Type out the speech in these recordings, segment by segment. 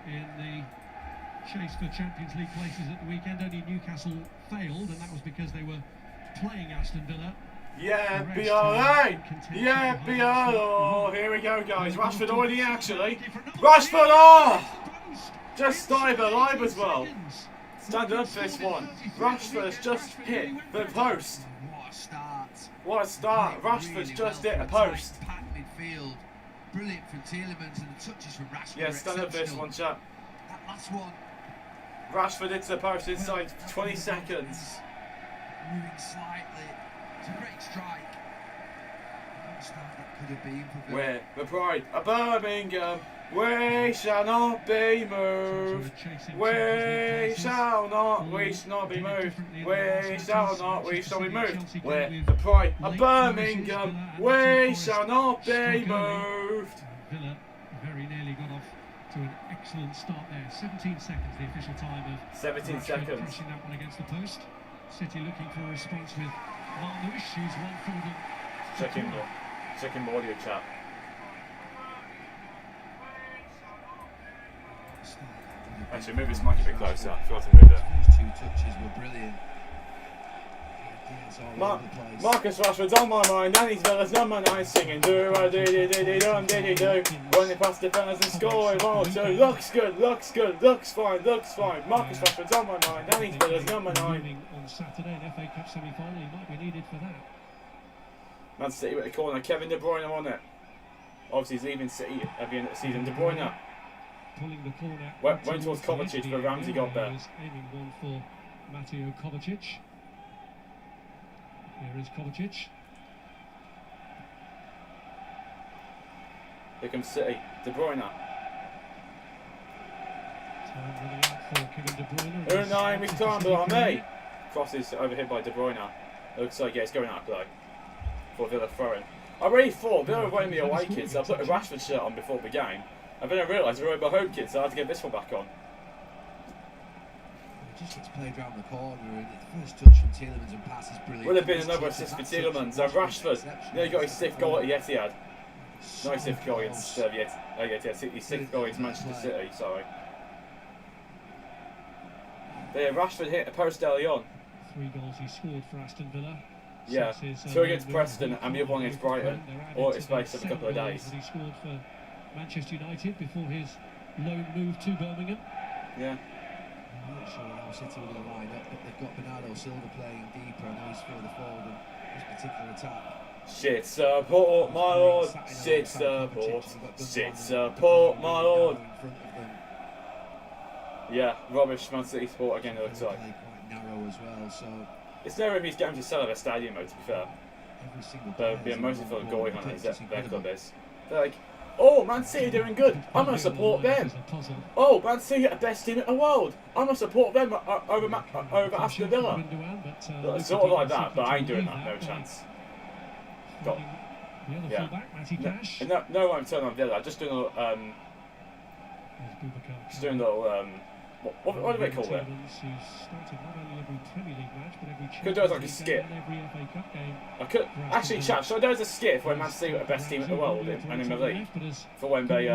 in the chase for Champions League places at the weekend. Only Newcastle failed, and that was because they were playing Aston Villa. Yeah, be alright. Yeah, be alright. Oh, here we go, guys. Rashford already actually. Rashford, oh! Just started alive as well. Standing up for this one. Rashford's just hit the post. What a start. What a start. Rashford's just hit a post. Midfield. Brilliant from Tielemans, and the touches from Rashford. Yeah, stand up for this one, chap. That last one. Rashford hits the post inside 20 seconds. Moving slightly. It's a great strike. What a start that could have been for Villa. We're the pride of Birmingham. We shall not be moved. We shall not be moved. We shall be moved. We're the pride of Birmingham. We shall not be moved. Villa very nearly got off to an excellent start there. 17 seconds, the official time of 17 seconds. Crashing that one against the post. City looking for a response with Marnoush, who's one for them. Checking the audio chat. Actually, move this mic a bit closer. I forgot to move it. Those two touches were brilliant. Marcus Rashford's on my mind, and he's Villa's number 9 singing do-a-dee-dee-dee-dum-dee-dee-do. When they pass defenders and score in 1-2. Looks good, looks good, looks fine, looks fine. Marcus Rashford's on my mind, and he's Villa's number 9. On Saturday, an FA Cup semi-final, he might be needed for that. Man City with the corner, Kevin De Bruyne on it. Obviously he's leaving City at the end of the season. De Bruyne pulling the corner. Went towards Kovacic, but Ramsey got there. Aiming one for Mateo Kovacic. Here is Kovacic. Here comes City. De Bruyne. Time running out for Kevin De Bruyne. Unai, we can't on me. Cross is overhit by De Bruyne. It looks like, yeah, it's going out of play. For Villa throwing. I really thought Villa were wearing the away kit, so I put a Rashford shirt on before the game. And then I realised they were wearing my home kit, so I had to get this one back on. It just gets played round the corner, and the first touch from Tielemans and pass is brilliant. Would have been another assist for Tielemans. And Rashford, he got his 6th goal at the Etihad. No, his 6th goal against his 6th goal against Manchester City, sorry. There, Rashford hit a post early on. 3 goals he scored for Aston Villa. Yeah, 2 against Preston and the other one against Brighton, all in space of a couple of days. He scored for Manchester United before his loan move to Birmingham. Yeah. I'm not sure how City will line up, but they've got Bernardo Silva playing deeper. I know he's further forward in this particular attack. Shit support, my lord. Shit support. Shit support, my lord. Yeah, rubbish Man City sport again, it looks like. Quite narrow as well, so. It's never if he's going to sell at a stadium, though, to be fair. But being mostly for the goalie hunters, their club is. They're like, oh, Man City doing good. I'm going to support them. Oh, Man City are the best team in the world. I'm going to support them over Aston Villa. Sort of like that, but I ain't doing that. No chance. Got. Yeah. No, I'm turning on Villa. I'm just doing a little. Just doing a little. What do they call it? Could do it like a skit. I could actually, chat. So there was a skit for when Man City were the best team in the world and in the league. For when they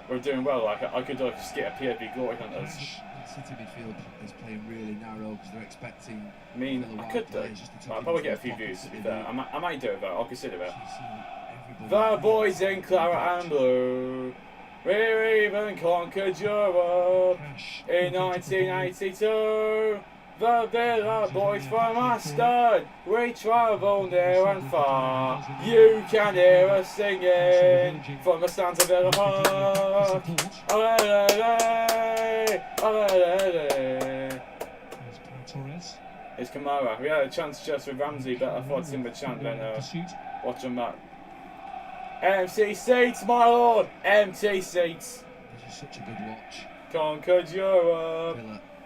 were doing well, like I could do like a skit of POV Glory Hunters. City midfield is playing really narrow because they're expecting. I mean, I could do. I'll probably get a few views to be fair. I might do it though. I'll consider it. The boys in claret and blue. We even conquered Europe in 1982. The Villa boys from Aston, we travel near and far. You can hear us singing from the stands of Villa Park. It's Kamara. We had a chance just with Ramsey, but I thought it's him with chant then watch him back. Empty seats, my lord! Empty seats! This is such a good watch. Conquered Europe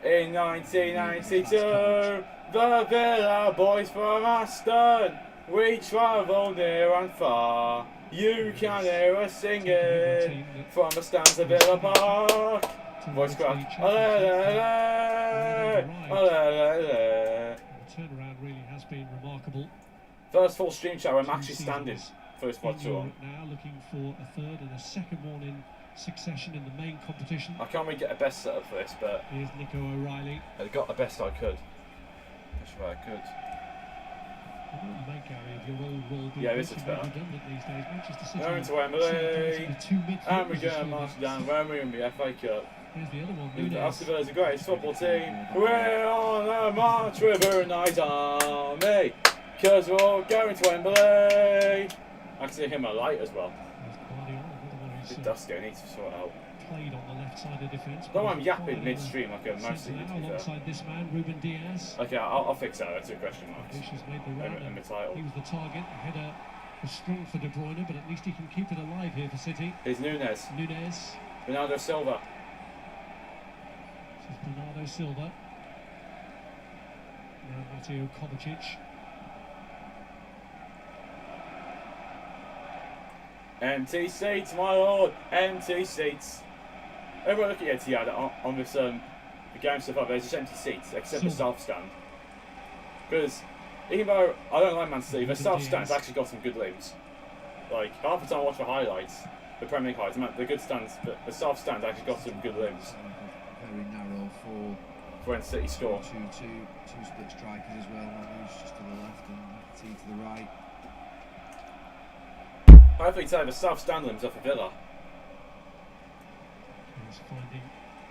in 1992. The Villa boys from Aston, we travel near and far. You can hear us singing from the stands of Villa Park. Voice crack. The turnaround really has been remarkable. First full stream chat where I'm actually standing. First Watchalong. Now looking for a third and a second one in succession in the main competition. I can't really get a best setup for this, but Here's Nico O'Reilly. I got the best I could. That's right, I could. What do you make, Gary, of your old role being Yeah, this is made better. redundant these days? Manchester City Going to are Wembley, the two midfielders and we're of going to full march backs. down Wembley in the FA Cup. Here's the other one, Aston Nunes. Villa is the greatest football team. We're on a march with a night army, because we're all going to Wembley. I can see him a light as well. There's Guardiola, another one It's who's dusty, I need to sort out. played on the left side of defence. Don't mind yapping midstream like a Centre mouse. now alongside this man, Ruben Diaz. Okay, I'll fix that. That's a question mark. Bush has made the run. And the title. He was the target. The header was strong for De Bruyne, but at least he can keep it alive here for City. Here's Nunes. Nunes. Bernardo Silva. This is Bernardo Silva. Now Mateo Kovacic. Empty seats, my lord. Empty seats. Everyone look at Etihad on this the game so far. There's just empty seats except the south stand. Because even though I don't like Man City, the south stand's actually got some good limbs. Like half the time I watch the highlights, the Premier League highlights, the good stands, the south stand's actually got some good limbs. Very narrow for When City score. two split strikers as well. One just to the left and T to the right. Hopefully take the south stand limbs off of Villa. He's finding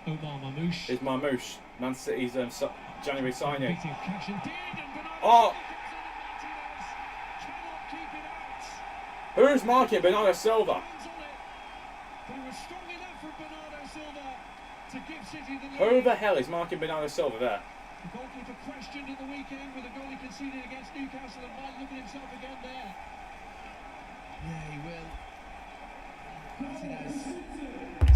Omar Mamouche. Here's Marmouche, Man City's January signing. Beating cash indeed, and Bernardo Oh! cannot keep it out. Who's marking Bernardo Silva? Hands on it. But it was strong enough for Bernardo Silva to give City the lead. Who the hell is marking Bernardo Silva there? The goalkeeper questioned at the weekend with a goal he conceded against Newcastle and might look at himself again there. Yeah, he will. Martinez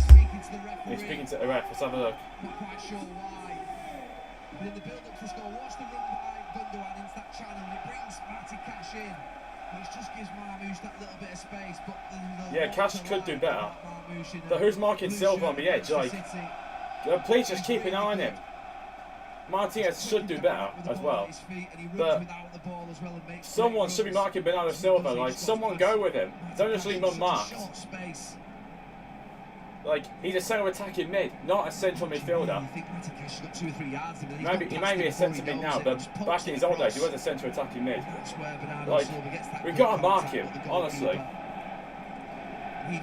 speaking to the referee. He's speaking to the ref. Let's have a look. Not quite sure why. But in the build-up to this goal, watch the run by Gundogan into that channel, and it brings Matty Cash in, which just gives Marmouche that little bit of space. But Yeah, Cash could do better. But who's marking Silva on the edge? Like, please just keep an eye on him. Martinez should do better as well. But someone should be marking Bernardo Silva. Like, someone go with him. Don't just leave him unmarked. Like, he's a centre attacking mid, not a central midfielder. Maybe he may be a centre mid now, but back in his old days, he was a centre attacking mid. Like, we've got to mark him, honestly.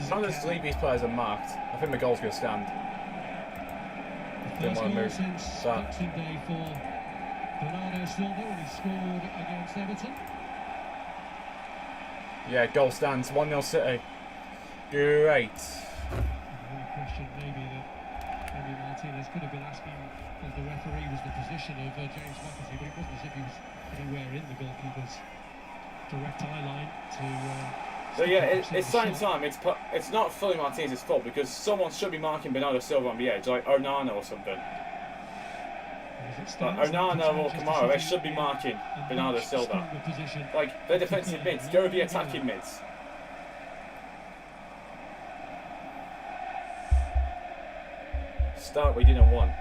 Can't just leave these players unmarked. I think the goal's going to stand. Didn't want to move. Since Boxing Day for Bernardo Silva when he scored against Everton. Yeah, goal stands. 1-0 City. Great. The only question maybe that Emi Martinez could have been asking of the referee was the position of James McAtee, but it wasn't as if he was anywhere in the goalkeeper's direct eye line to... So yeah, at the same time, it's not fully Martinez's fault because someone should be marking Bernardo Silva on the edge, like Onana or something. Like Onana or Kamara, they should be marking Bernardo Silva. Like, they're defensive mids, go with the attacking mids. Start we didn't want.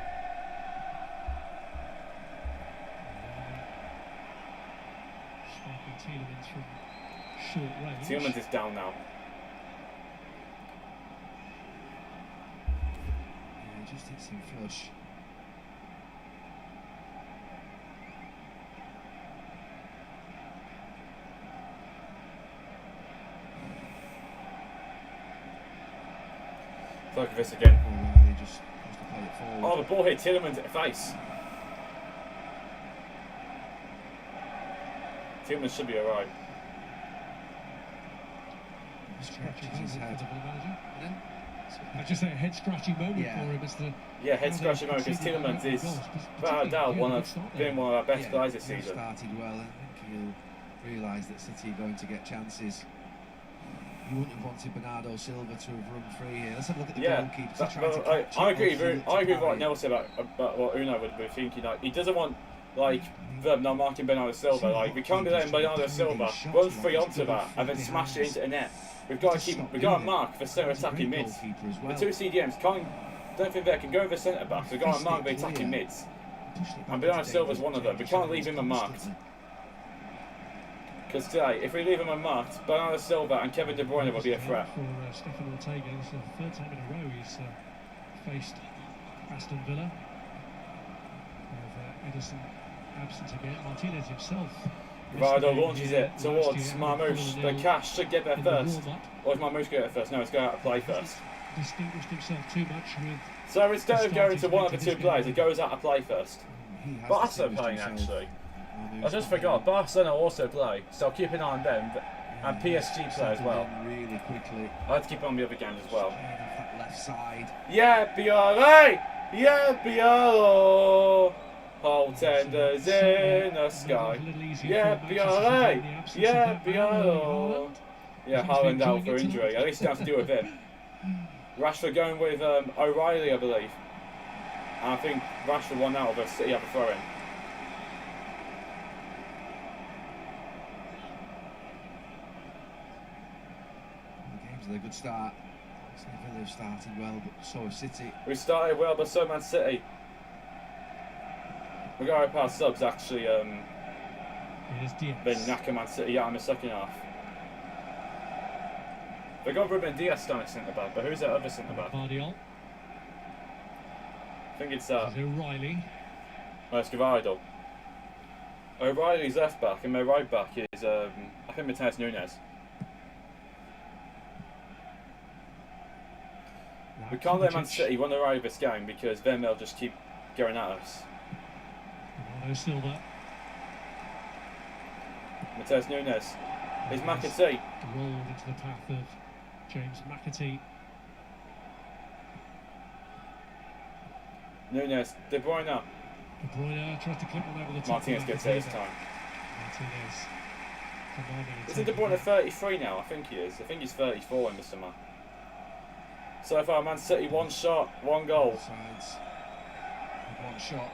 Tielemans is down now. Yeah, just hits him flush. Look at this again. He just wants to play it forward. Oh, the ball hit Tielemans at the face. Tielemans should be alright. I just say a head-scratching moment for him as the... Yeah, head-scratching moment because Tielemans is, without doubt, been one of our best players this season. Started well. I think he'll realise that City are going to get chances. You wouldn't have wanted Bernardo Silva to have run free here. Let's have a look at the goalkeeper. I agree with what Neil said about what Unai would be thinking. Like, he doesn't want them not marking Bernardo Silva. Like, we can't be letting Bernardo Silva run free onto that and then smash it into the net. We've got to mark the centre attacking mids. The two CDMs don't think they can go with the centre backs. We've got to mark the attacking mids. And Bernardo Silva's one of them. We can't leave him unmarked. Because today, if we leave him unmarked, Bernardo Silva and Kevin De Bruyne will be a threat. For Stefan Ortega, this is the third time in a row he's faced Aston Villa. With Edison absent again. Martinez himself. Rivaldo launches it towards Marmoush. The Cash should get there first. Or is Marmoush get there first? No, it's going out to play first. Distinguished himself too much with. So instead of going to one of the two players, it goes out to play first. Barca playing actually. I just forgot, Barcelona also play, so I'll keep an eye on them, and PSG play as well. Really quickly. I have to keep on the other games as well. That left side. Yeah, BRA! Yeah, BRA! Whole tenders in the sky. Yeah, BRA! Yeah, BRA! Yeah, Haaland out for injury. At least it has to do with him. Rashford going with O'Reilly, I believe. And I think Rashford won out of a City have a throw in. A good start. Villa have started well, but so have City. We started well, but so Man City. We got our past subs actually been knacking Man City out in the second half. They got Ruben Diaz down at centre back, but who's that other centre back? Guardiola. I think it's O'Reilly. No, it's Guardiola. O'Reilly's left back, and their right back is I think Matheus Nunes. We can't let Man City run away with this game because then they'll just keep going at us. Silva. Matheus Nunes. Here's McAtee. Rolled into the path of James McAtee. Nunes. De Bruyne. De Bruyne tries to clip one over the top. Martinez gets it this time. Martinez. Isn't De Bruyne 33 now? I think he is. I think he's 34 in the summer. So far, Man City, one shot, one goal. Sides. One shot.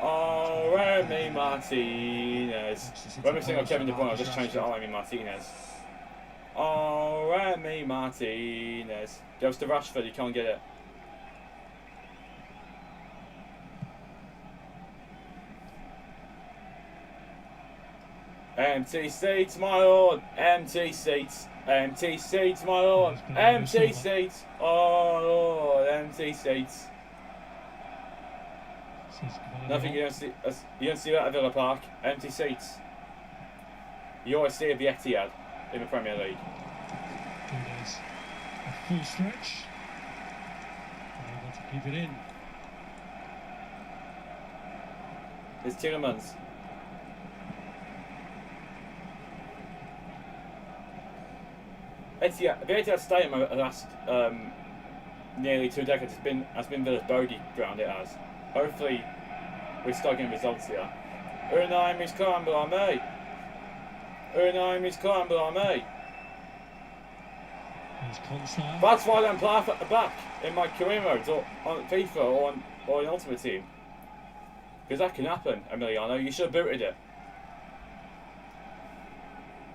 Oh, Remy Martinez. Remy saying Kevin De Bruyne, I'll just change that. Oh, Remy Martinez. Oh, Remy Martinez. Goes to Rashford, you can't get it. Empty seats, my lord. Empty seats. Empty seats, my lord. Empty seats. Oh, Lord. Empty seats. Nothing you don't see. You don't see that at Villa Park. Empty seats. You always see it at the Etihad in the Premier League. A full stretch. Able to keep it in. It's Tielemans. Etihad, the Etihad Stadium over the last nearly 2 decades has been Villa's bogey ground. It has. Hopefully, we start getting results here. Unai is climbing on me. Unai is climbing on me. That's why I don't play at the back in my career modes or on FIFA or in Ultimate Team. Because that can happen, Emiliano. You should have booted it.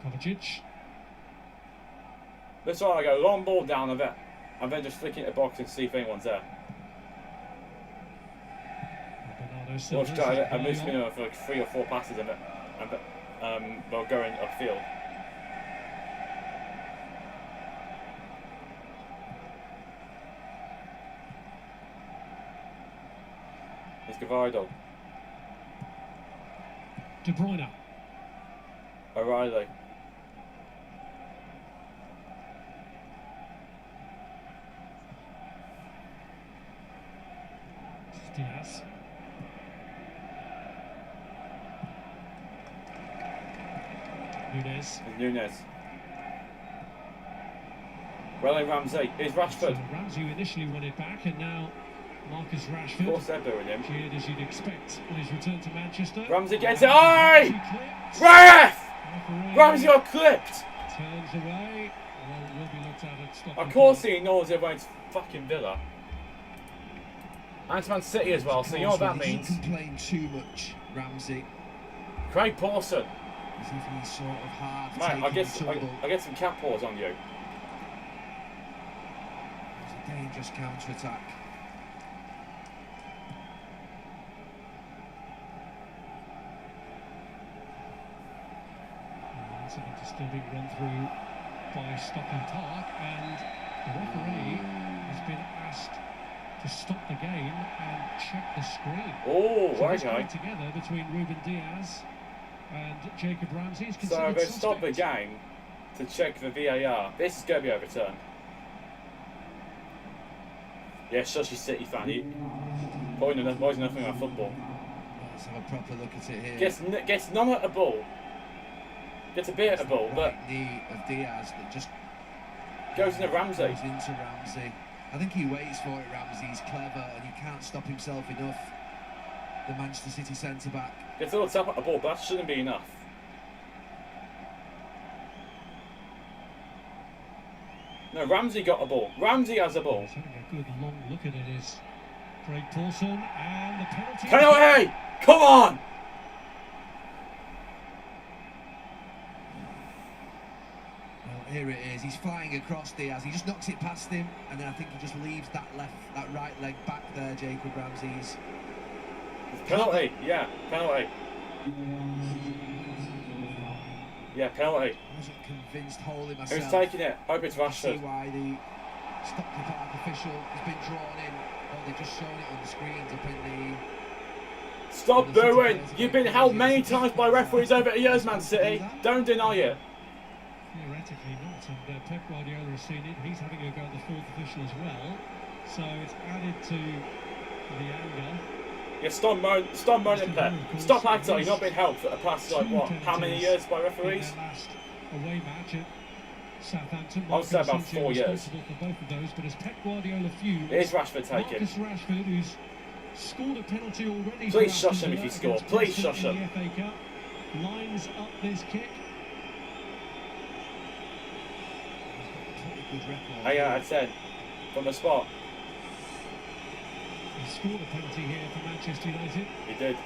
Kovacic. That's why I go long ball down a bit and then just flick it in the box and see if anyone's there. Or just try a loose minimum for like 3 or 4 passes and they'll go in upfield. It's Gavardo. De Bruyne. O'Reilly. Diaz. Nunes. Relay Ramsey. Here's Rashford. So Ramsey initially won it back, and now Marcus Rashford. Of course they're booing him. Cheered as you'd expect on his return to Manchester. Ramsey gets it. Aye! Ref! Ramsey got clipped! Turns away. Well, it will be looked at of course he knows everyone's fucking Villa. And it's Man City as well, so you know what that means. He complained too much, Ramsey. Craig Pawson. He's sort of hard. Mate, I get some cat paws on you. It was a dangerous counter-attack. still being run through by Stockley Park, and the referee has been asked to stop the game and check the screen. Oh, so right, this coming right. together between Ruben Diaz and Jacob Ramsey is So considered they stop the suspect. game to check the VAR. This is going to be overturned. Yeah, shush, you City fan. You probably knows nothing about football. Let's have a proper look at it here. Gets none at the ball. Gets a bit at the ball, but Right knee of Diaz that just goes into Ramsey. goes into Ramsey. I think he waits for it, Ramsey. He's clever and he can't stop himself enough. The Manchester City centre-back. Gets a little tap at the ball, but that shouldn't be enough. No, Ramsey got a ball. Ramsey has a ball. He's having a good long look at it is Craig Paulson, and the penalty. Penalty! Come on! Well, here it is. He's flying across Diaz. He just knocks it past him, and then I think he just leaves that right leg back there, Jacob Ramsey's. Penalty, yeah, penalty. Yeah, penalty. I wasn't convinced wholly myself. Who's taking it? Hope it's See Rashford. why the Stockley Park official has been drawn in, or they've just shown it on the screens up in the. Stop booing! You've been held many times by referees over the years, Man City. Don't deny it. Theoretically not, and Pep Guardiola has seen it. He's having a go at the fourth official as well. So it's added to the anger. Yeah, stop moaning, Pep. Stop acting like you've not been helped for the past, like, what, how many years by referees? In their last away match at Southampton. I would say about Marcus 4 years. responsible for both of those, but as Pep Guardiola fumes, It is Rashford taking. Marcus Rashford, who's scored a penalty already. Please for shush Aston him if you Villa score. against Please Aston shush in him. the FA Cup, lines up this kick. Good record. 8 out of 10 from the spot. He scored a penalty here for Manchester United. He did.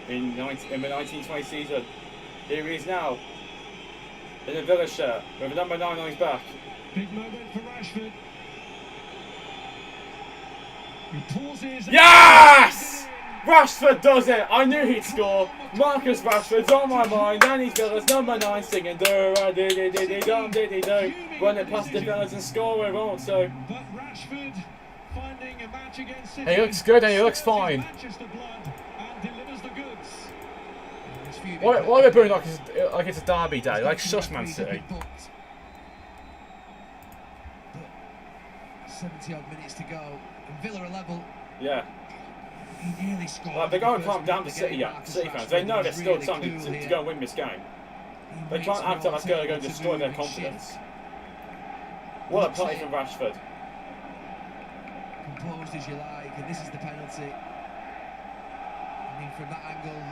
In the 1920 season. Here he is now. In a Villa shirt with a number 9 on his back. Big moment for Rashford. He pauses. Yes! Rashford does it! I knew he'd score. Marcus Rashford's on my mind, and he's Villa's number 9 singing do-ra-dee-dee-dee-dum-dee-dee-do. Run it past the Villas and score it also. But Rashford finding a match against City. He looks good and he looks fine. Manchester blood and delivers the goods. Why are they booing like it's a derby day? Like shush, Man City. 70 odd minutes to go, and Villa are level. Yeah. He nearly scored. Well, they can't calm down the City fans. They know there's still time to go and win this game. They can't act like that's going to go and destroy their confidence. What a play from Rashford. Composed as you like, and this is the penalty. I mean, from that angle,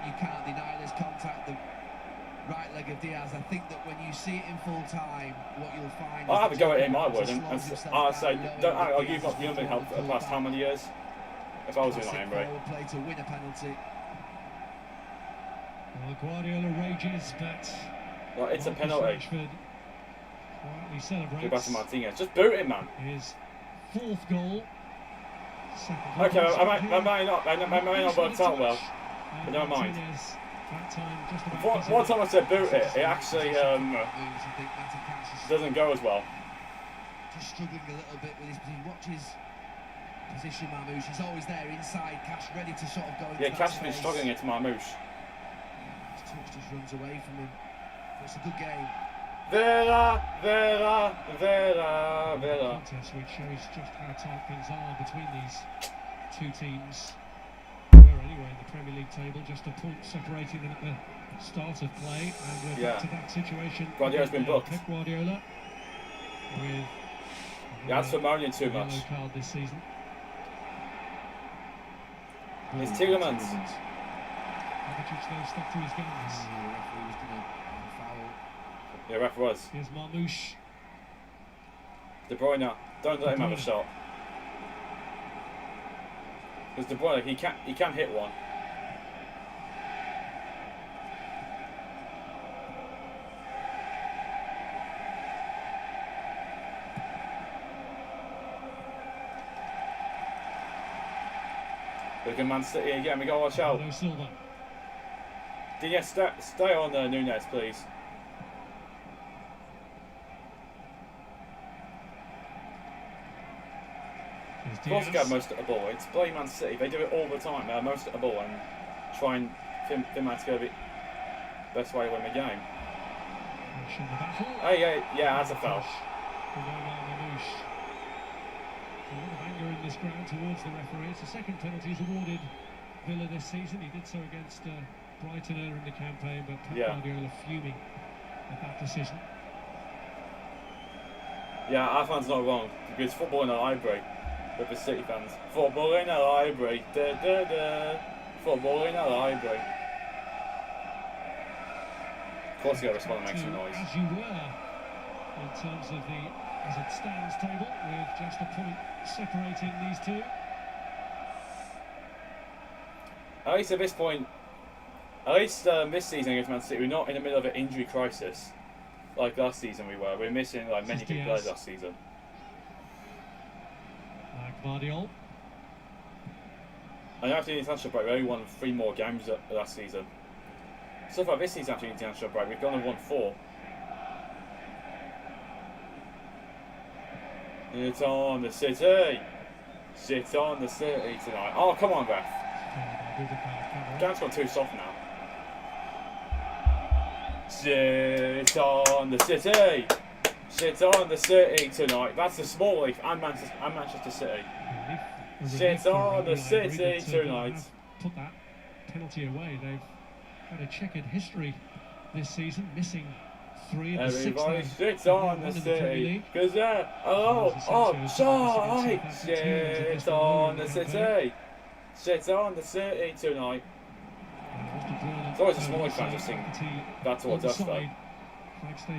you can't deny there's contact. The right leg of Diaz. I think that when you see it in full time, what you'll find. I'll have a go at him, I is would, he and slows himself I'll down say, low, don't act like Diaz you've not been helped for the past how many years? If I was in Classic Emery. forward play to win a penalty. Well, Guardiola rages, but Like, it's a Marcus penalty. Rashford quietly celebrates Go back to Martinez. Just boot him, man. his fourth goal. Second Okay, goal I may not worked out well, and but never mind. Martinez, that time just about One time I said boot it, it actually I think Matty Cash is doesn't go as well. just struggling a little bit with his position. Watch his position, Marmouche. He's always there inside. Cash ready to sort of go into Yeah, that Cash has been space. struggling against Marmouche. His touch just runs away from him. But it's a good game. Villa. contest, which shows just how tight things are between these two teams. Who are anyway in the Premier League table, just a point separating them at the start of play, and we're back to that situation. Guardiola's been booked. Pep Guardiola with Yeah, that's for moaning too yellow much. card this season. It's Tielemans. Kovacic though stuck to his guns. The referee was going to have a foul. Yeah, ref was. Here's Marmouche. De Bruyne, don't let him have a shot. Because De Bruyne, he can hit one. Look at Man City again, we got to watch out. Bernardo Silva. Diaz, stay on Nunes, please. Of course, they get most at the ball. It's bloody Man City. They do it all the time. They're most at the ball and try and think that's going to be the best way to win the game. Hey, yeah, that's a foul. A lot of anger in this ground towards the referee. It's the second penalty he's awarded Villa this season. He did so against Brighton earlier in the campaign, but Pep Guardiola fuming at that decision. Yeah, our fans not wrong, because football in a library with the City fans. Football in a library, da da da. Football in a library. Of course, you got to respond and make some noise. As you were, in terms of the as it stands table, with just a point separating these two. At least at this point, this season against Man City, we're not in the middle of an injury crisis like last season we were. We're missing like many big players last season. Like Guardiola. And after the international break, we only won 3 more games last season. So far this season after the international break, we've gone and won 4. It's on the City. Sit on the City tonight. Oh, come on, ref. Game's gone too soft now. Sit on the City. Sit on the City tonight. That's the Small Leaf and Manchester City. Sit on the City tonight. Put that penalty away. They've had a checkered history this season, missing 3 of the 6. Everybody sits on the City, because they're offside. Sit on the City. Sit on the City tonight. It's always a Small Leaf fan just sing that towards us though.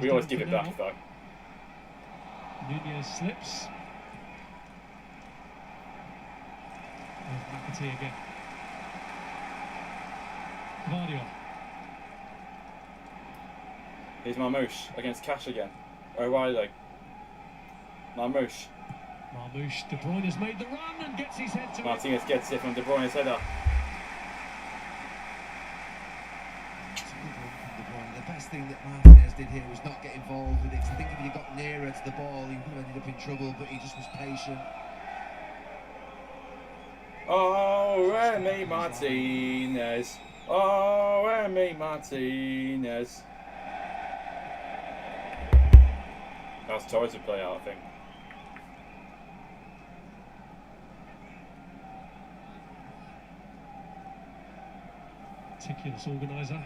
We always give it back though. Nunez slips. McAtee again. Guardiola. Here's Marmouche against Cash again. O'Reilly. Marmouche. De Bruyne has made the run and gets his head to Martinez gets it from De Bruyne's header. The best thing that Martinez did here was not get involved with it. I think if he got nearer to the ball, he would have ended up in trouble, but he just was patient. Oh, Remy Martinez. Oh, Remy Martinez. That's Torres to play out, I think. Meticulous organiser.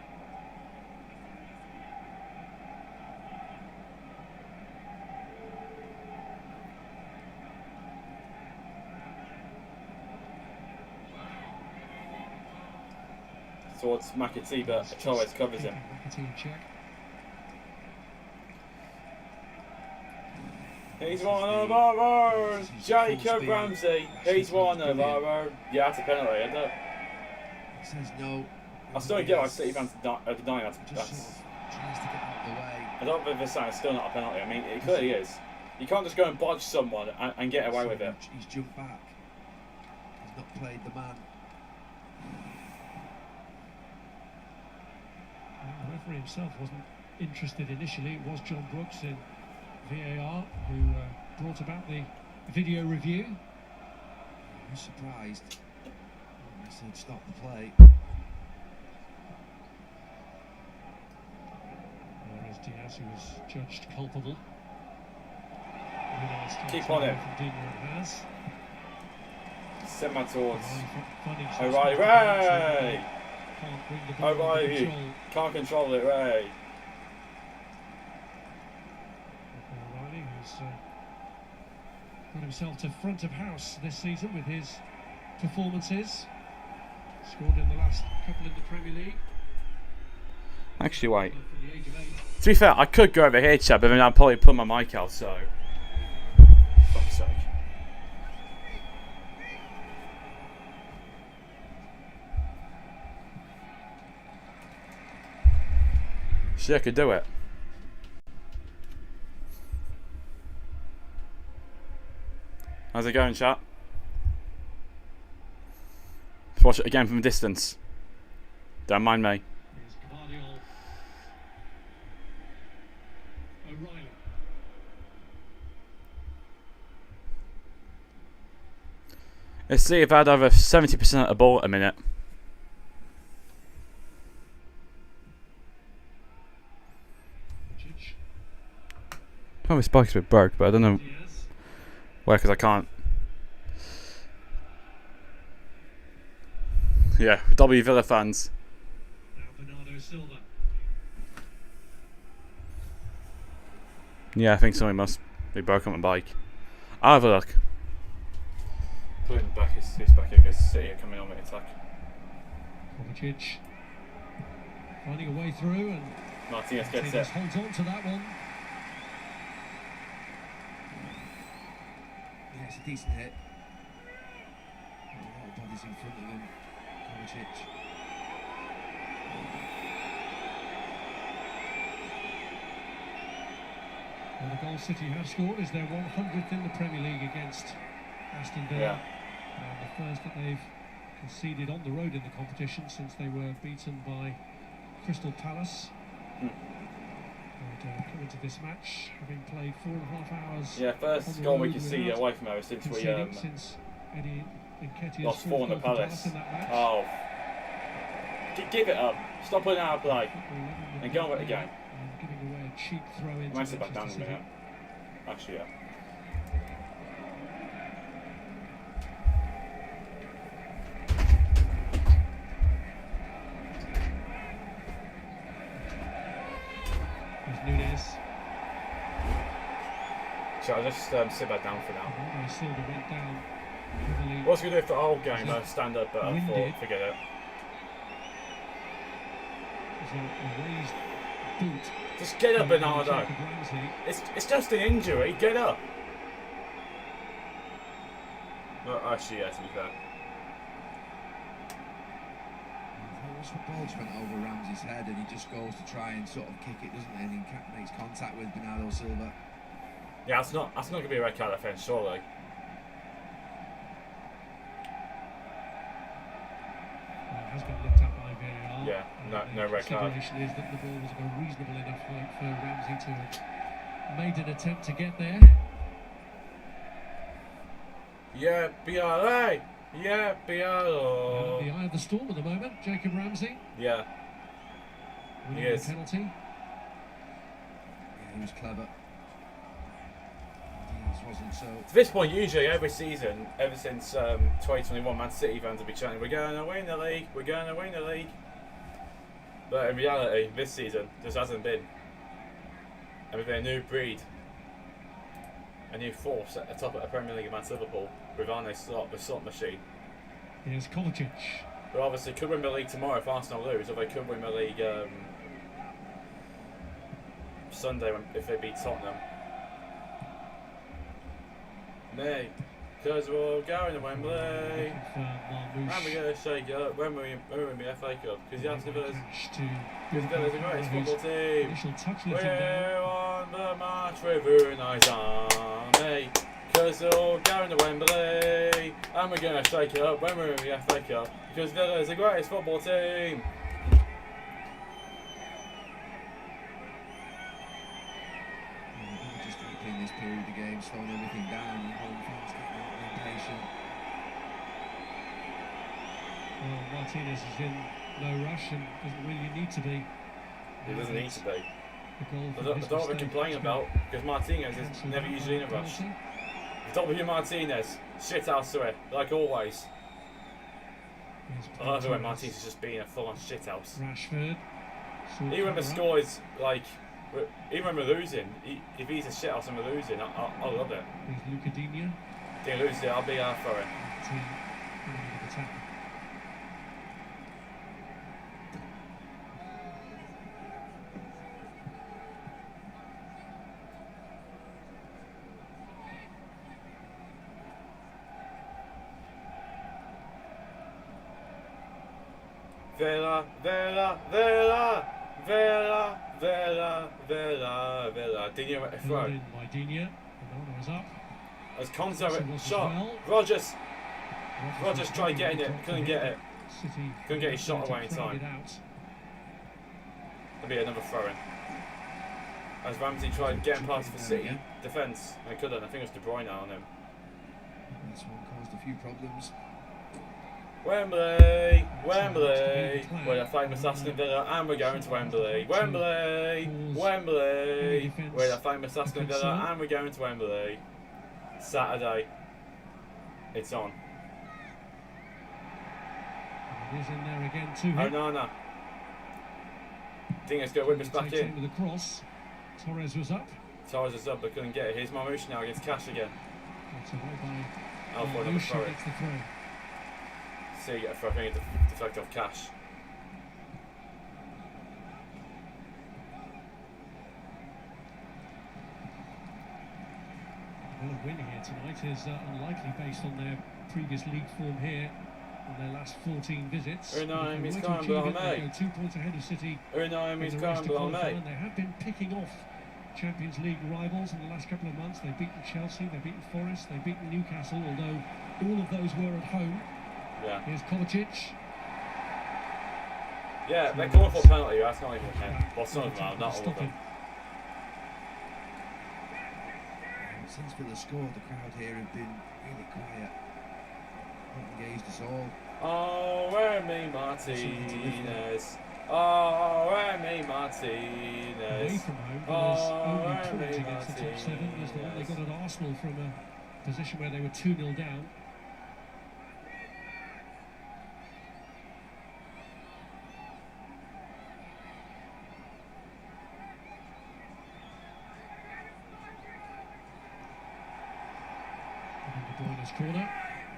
Towards McAtee, but Torres covers him. McAtee check. He's one of our own. Jacob Ramsey. He's one of our own. Yeah, that's a penalty, isn't it? Says no. I still don't get why City fans denying that. Tries to get out of the way. I don't know if they're saying it's still not a penalty. I mean, it clearly is. You can't just go and bodge someone and get away with it. He's jumped back. He's not played the man. The referee himself wasn't interested initially. It was John Brooks in VAR who brought about the video review. I was surprised. He said stop the play. Whereas Diaz, who was judged culpable. Keep on him. Send man towards O'Reilly. Ray! O'Reilly can't control it, Ray. O'Reilly, who's got himself to front of house this season with his performances. Scored in the last couple in the Premier League. Actually, wait. To be fair, I could go over here, Chad, but then I'd probably put my mic out, so. Fuck's sake. See, I could do it. How's it going, chat? Let's watch it again from a distance. Don't mind me. Let's see if I'd have a 70% of the ball at a minute. Probably spikes a bit broke, but I don't know where, because I can't. Yeah, W Villa fans. Now Bernardo Silva. Yeah, I think something must be broken on my bike. I'll have a look. Putting back his back against City coming on with attack. Kovacic finding a way through, and Martinez gets it. holds on to that one. Yeah, it's a decent hit. A lot of bodies in front of him. Kovacic. Well, the goal City have scored is their 100th in the Premier League against Aston Villa. And the first that they've conceded on the road in the competition since they were beaten by Crystal Palace. And come into this match having played 4.5 hours. Yeah, first goal we can see away from us since we since Eddie Nketiah's lost 4 on the Palace. in that match. Oh, give it up! Stop putting out a play and go with it again. And giving away a cheap throw in. I might sit back down in a minute. Actually, yeah. Nunes. So I'll just sit back down for now. Silva went down heavily. What's going to do for the whole game? Stand up, but I thought, forget it. A raised boot. Just get up, Bernardo. It's just an injury. Get up. Well, actually, yeah, to be fair. The ball just went over Ramsey's head, and he just goes to try and sort of kick it, doesn't he? And he makes contact with Bernardo Silva. Yeah, that's not going to be a red card offence, surely. Well, it has been looked at by VAR. Yeah, no red card. The situation is that the ball was at a reasonable enough height for Ramsey to have made an attempt to get there. Yeah, BRA! Yeah, BRA! The eye of the storm at the moment, Jacob Ramsey. Yeah. Winning He is. the penalty. Yeah, he was clever. He wasn't so. To this point, usually every season, ever since 2021, Man City fans will be chanting, "We're going to win the league, we're going to win the league." But in reality, this season just hasn't been. And we've been a new breed, a new force at the top of the Premier League against Liverpool with Arne Slot, the slot machine. Here's Kovacic. But obviously, could win the league tomorrow if Arsenal lose, or they could win the league Sunday if they beat Tottenham. Mate, because we're all going to Wembley. And we're going to shake it up when we're in the FA Cup. Because you have to give us. Because Villa's the greatest football team. We're on the march with a nice army. Because we're all going to Wembley. And we're going to shake it up when we're in the FA Cup. Because Villa's the greatest football team. In this period of the game, slowing everything down, and home fans getting impatient. Well, Martinez is in no rush and doesn't really need to be. He doesn't need to be. I don't know what we're complaining about, because Martinez is never usually in a rush. W Martinez, shit house to it, like always. I love it when Martinez is just being a full-on shit house. Rashford. Even when the score is like, even when we're losing, if he's a shit house and we're losing, I love it. There's Lucadinha. If they lose it, I'll be for it. Villa, Villa, Villa, Villa, Villa, Villa, Villa. Digne at the throw. By Digne. Ronaldo is up. As Konzo shot. Rogers tried getting it, couldn't get it. Couldn't get his shot away in time. There'll be another throw in. As Ramsey tried getting past the City defence, and couldn't. I think it was De Bruyne on him. This one caused a few problems. Wembley, Wembley, we're the famous Aston Villa and we're going to Wembley. Wembley, Wembley, we're the famous Aston Villa and we're going to Wembley. Saturday, it's on. It is in there again to him. Onana. Dingo's going to whip us back in. With a cross. Torres was up. Torres is up, but couldn't get it. Here's Marmoush now against Cash again. That's away by Alpha another throw. Gets the throw. See, you get a throw, I think deflect off Cash. Well, a win here tonight is unlikely based on their previous league form here in their last 14 visits. Unai They Miskan go Blamé. 2 points ahead of City. Unai in the race Miskan to qualify, Blamé. and they have been picking off Champions League rivals in the last couple of months. They've beaten Chelsea, they've beaten Forest, they've beaten Newcastle, although all of those were at home. Yeah. Here's Kovacic. Yeah, they're calling for a penalty. That's not even a penalty. Well, some of them are, not all of them. Since Villa scored, the crowd here have been really quiet. Not engaged at all. Oh, Remy Martinez. Oh, Remy Martinez. Away from home, Villa's only point against the top 7 was the one they got at Arsenal from a position where they were 2-0 down. De Bruyne's corner.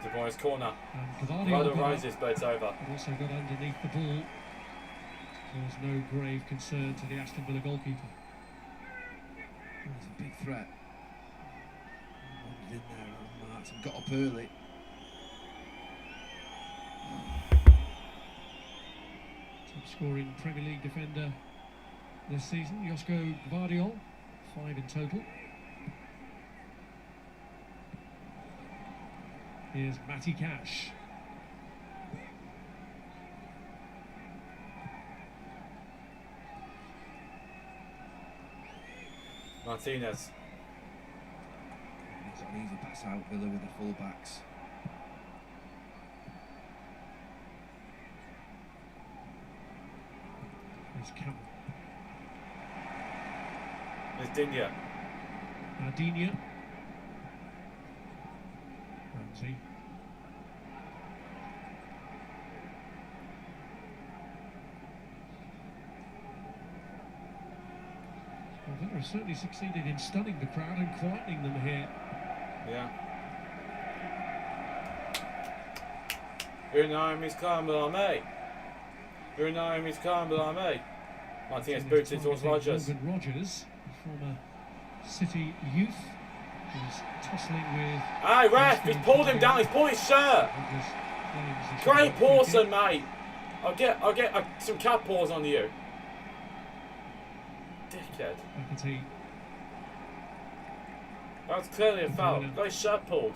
De Bruyne's corner. And Gvardiol rises, but it's over. But also got underneath the ball. There's no grave concern to the Aston Villa goalkeeper. It's a big threat. Wandered in there, unmarked, and got up early. Top scoring Premier League defender this season, Josko Gvardiol, 5 in total. Here's Matty Cash. Martinez. It's an easy pass out, Villa with the full-backs. Here's Campbell. There's Digne. Digne. Ramsey. Well, Villa have certainly succeeded in stunning the crowd and quietening them here. Yeah. Unai Miskan Blamé. Unai Miskan Blamé. Martinez boots it towards Rodgers. Morgan Rodgers, former City youth, who's tussling with... Aye, ref, he's pulled him down, he's pulled his shirt. Great Pawson, mate. I'll get some cat paws on you. Dickhead. McAtee. That was clearly a foul. Got his shirt pulled.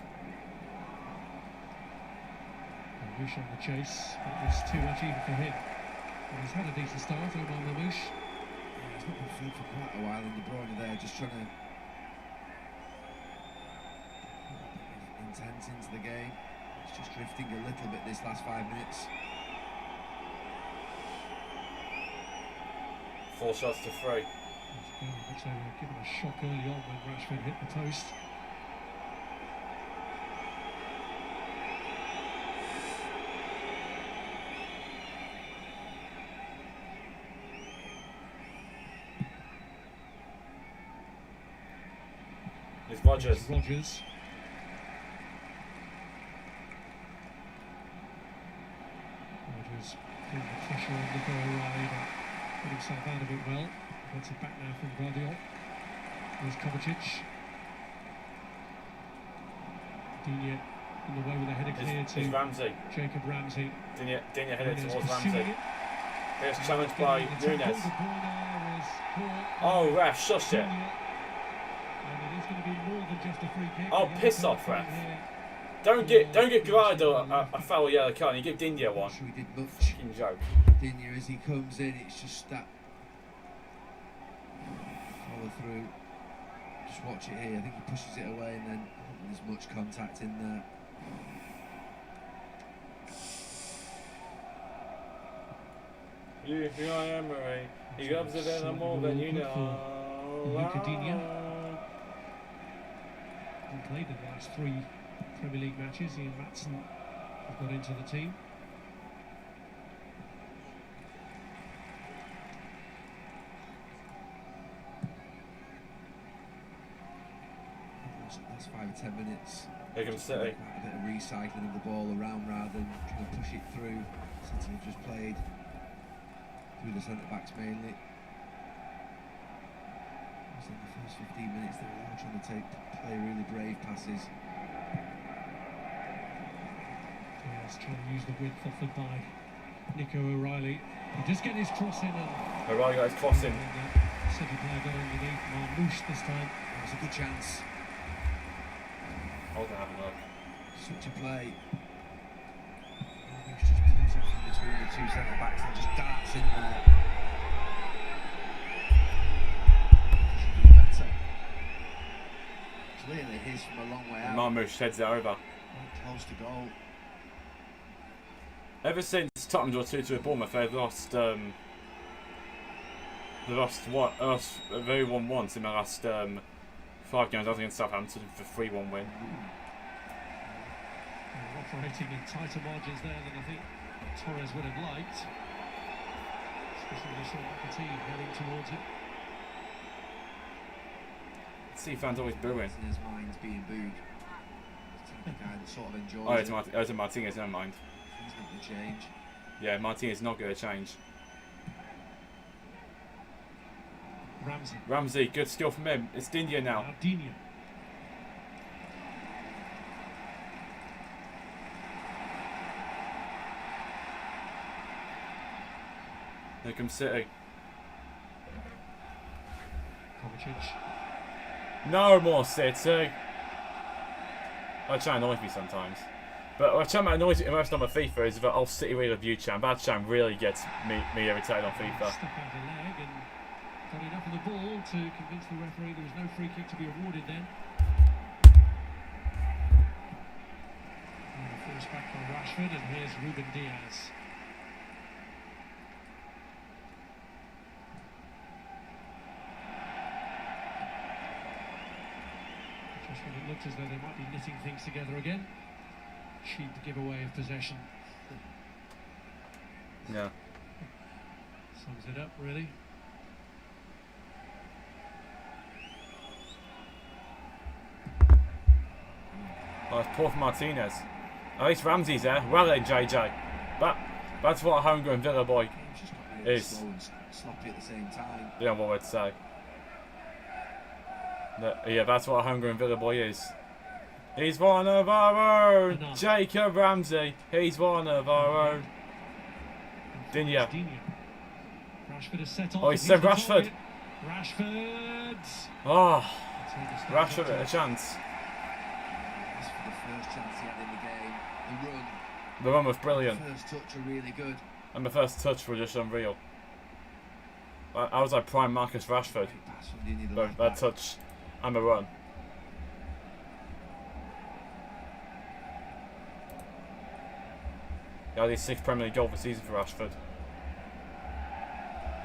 Mamouche on the chase, but it was too much even for him. Well, he's had a decent start, Omar Mamouche. Yeah, he's not been fit for quite a while, and De Bruyne there just trying to put intense into the game. It's just drifting a little bit this last 5 minutes. 4 shots to 3. Looks like they were given a shock early on when Rashford hit the post. It's Rodgers. Rodgers. Rodgers putting the pressure on the goal line and put himself out of it well. Gets it back now from Gvardiol. There's Kovacic. Digne in the way with a header clear to Ramsey. Jacob Ramsey. Digne headed towards pursuing Ramsey. it. Here's challenged by Nunes. Oh, Oh, ref, shush it. And it is going to be more than just a free kick. Oh, piss off, ref. Don't give Gvardiol a foul yellow card. You give Digne one. Sure he did much. Fucking joke. Digne, as he comes in, it's just that follow through. Just watch it here. I think he pushes it away, and then I don't think there's much contact in there. You are Emery. He loves it a more than you know. Luca Digne. He played in the last 3 Premier League matches. Ian Matson have got into the team. That's 5 or 10 minutes. Here comes City. A bit of recycling of the ball around rather than trying to push it through. City have just played through the centre backs mainly. It was in the first 15 minutes they were all trying to play really brave passes. Yes, trying to use the width offered by Nico O'Reilly. He just get his cross in and O'Reilly got his cross in. City player got underneath. Marmouche this time. That was a good chance. I wasn't having a look. Such a play. Marmouche just pulls it from between the 2 centre backs and just darts in there. Should do better. Clearly his from a long way out. Marmouche heads it over. Quite close to goal. Ever since Tottenham draw 2-2 at Bournemouth, they've lost very 1-1 in the last 5 games. I was against Southampton for 3-1 win. They're operating in tighter margins there than I think Torres would have liked. Especially when you saw McAtee heading towards it. City fans always booing. His mind's being booed. He's the guy that sort of enjoys Oh, it's it. Martinez, never mind. He's not going to change. Yeah, Martinez is not going to change. Ramsey, good skill from him. It's Digne now. Digne. Here comes City. Kovacic. No more City. I try and annoy me sometimes. But what chat annoys me most on my FIFA is that old City review chat. Bad chat really gets me irritated on FIFA. Stuck out a leg and got enough of the ball to convince the referee there was no free kick to be awarded then. And a force back by Rashford, and here's Ruben Diaz. Just when it looked as though they might be knitting things together again. Cheap giveaway of possession. Yeah. Sums it up, really. Oh, it's poor for Martinez. At least Ramsey's there. Well then, JJ. That's what a homegrown Villa boy is. Slow and sloppy at the same time. Yeah, what I'd say. Yeah, that's what a homegrown Villa boy is. He's one of our own. Jacob Ramsey. He's one of our own. Digne. Rashford has set off. Oh, he said Rashford. Rashford. Oh, Rashford at a chance. That's for the first chance he had in the game. The run. The run was brilliant. The first touch are really good. And the first touch was just unreal. I was like prime Marcus Rashford. That touch and the run. He had his 6th Premier League goal of the season for Rashford.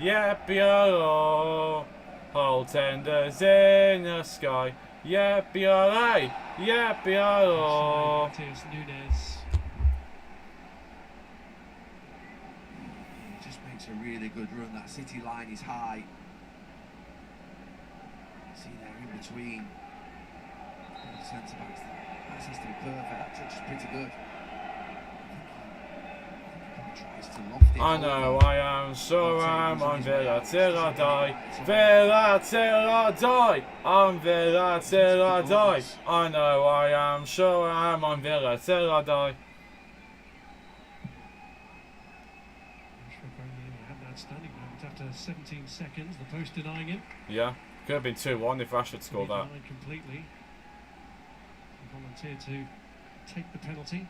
Yep, yellow. Hold tenders in the sky. Yep, yellow. Yep, yellow. Nunes. He just makes a really good run. That City line is high. See there in between. The centre backs. That has to be perfect. That touch is pretty good. I know I am, so I'm on Villa till I die. Villa till I die. I'm Villa till I die. I know I am, so I'm on Villa till I die. Had an outstanding moment after 17 seconds. The post denying him. Yeah, could have been 2-1 if Rashford scored that. Completely. He volunteered to take the penalty.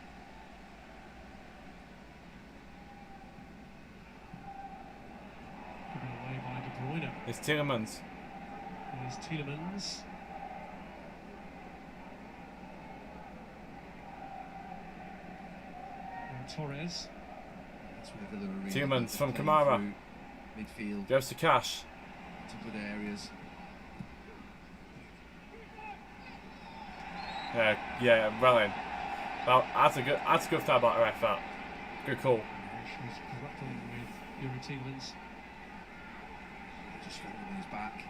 Given away by De Bruyne. It's Tielemans. Here's Tielemans. Torres. That's where Villa are really Tielemans good from at playing Kamara. through midfield Goes to Cash. to good areas. Yeah, well in. Well, that's a good start about ref. That good call. She was grappling with Yuri Tielemans. Just folding on his back.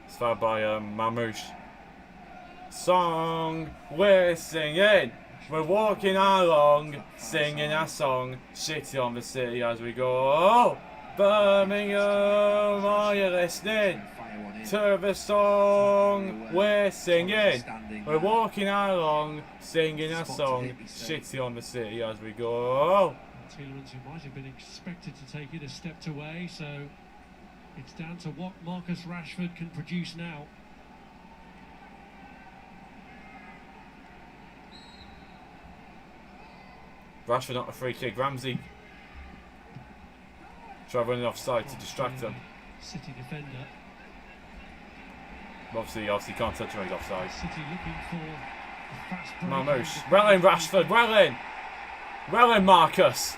It's fouled by Mamouche. Song we're singing. We're walking along, singing our song. Shitty on the city as we go. Birmingham, are you listening to the song we're singing? We're walking along, singing our song. Shitty on the city as we go. Tielemans, who might have been expected to take it, has stepped away, so it's down to what Marcus Rashford can produce now. Rashford not a free kick. Ramsey try running offside to distract him. City defender. Obviously can't touch him when he's offside. City looking for a fast break. Mamouche. Well in, Rashford. Well in, Marcus.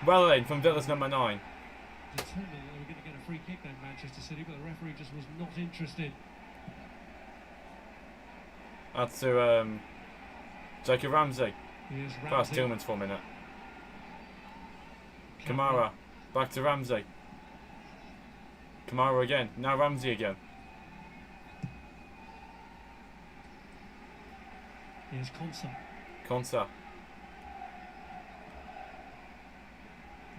Well in from Villa's number 9. Determined that they were going to get a free kick then, Manchester City, but the referee just was not interested. That's to Jacob Ramsey. Here's Pass Ramsey. Tielemans for a minute. Kamara. Back to Ramsey. Kamara again. Now Ramsey again. Here's Konsa. Konsa.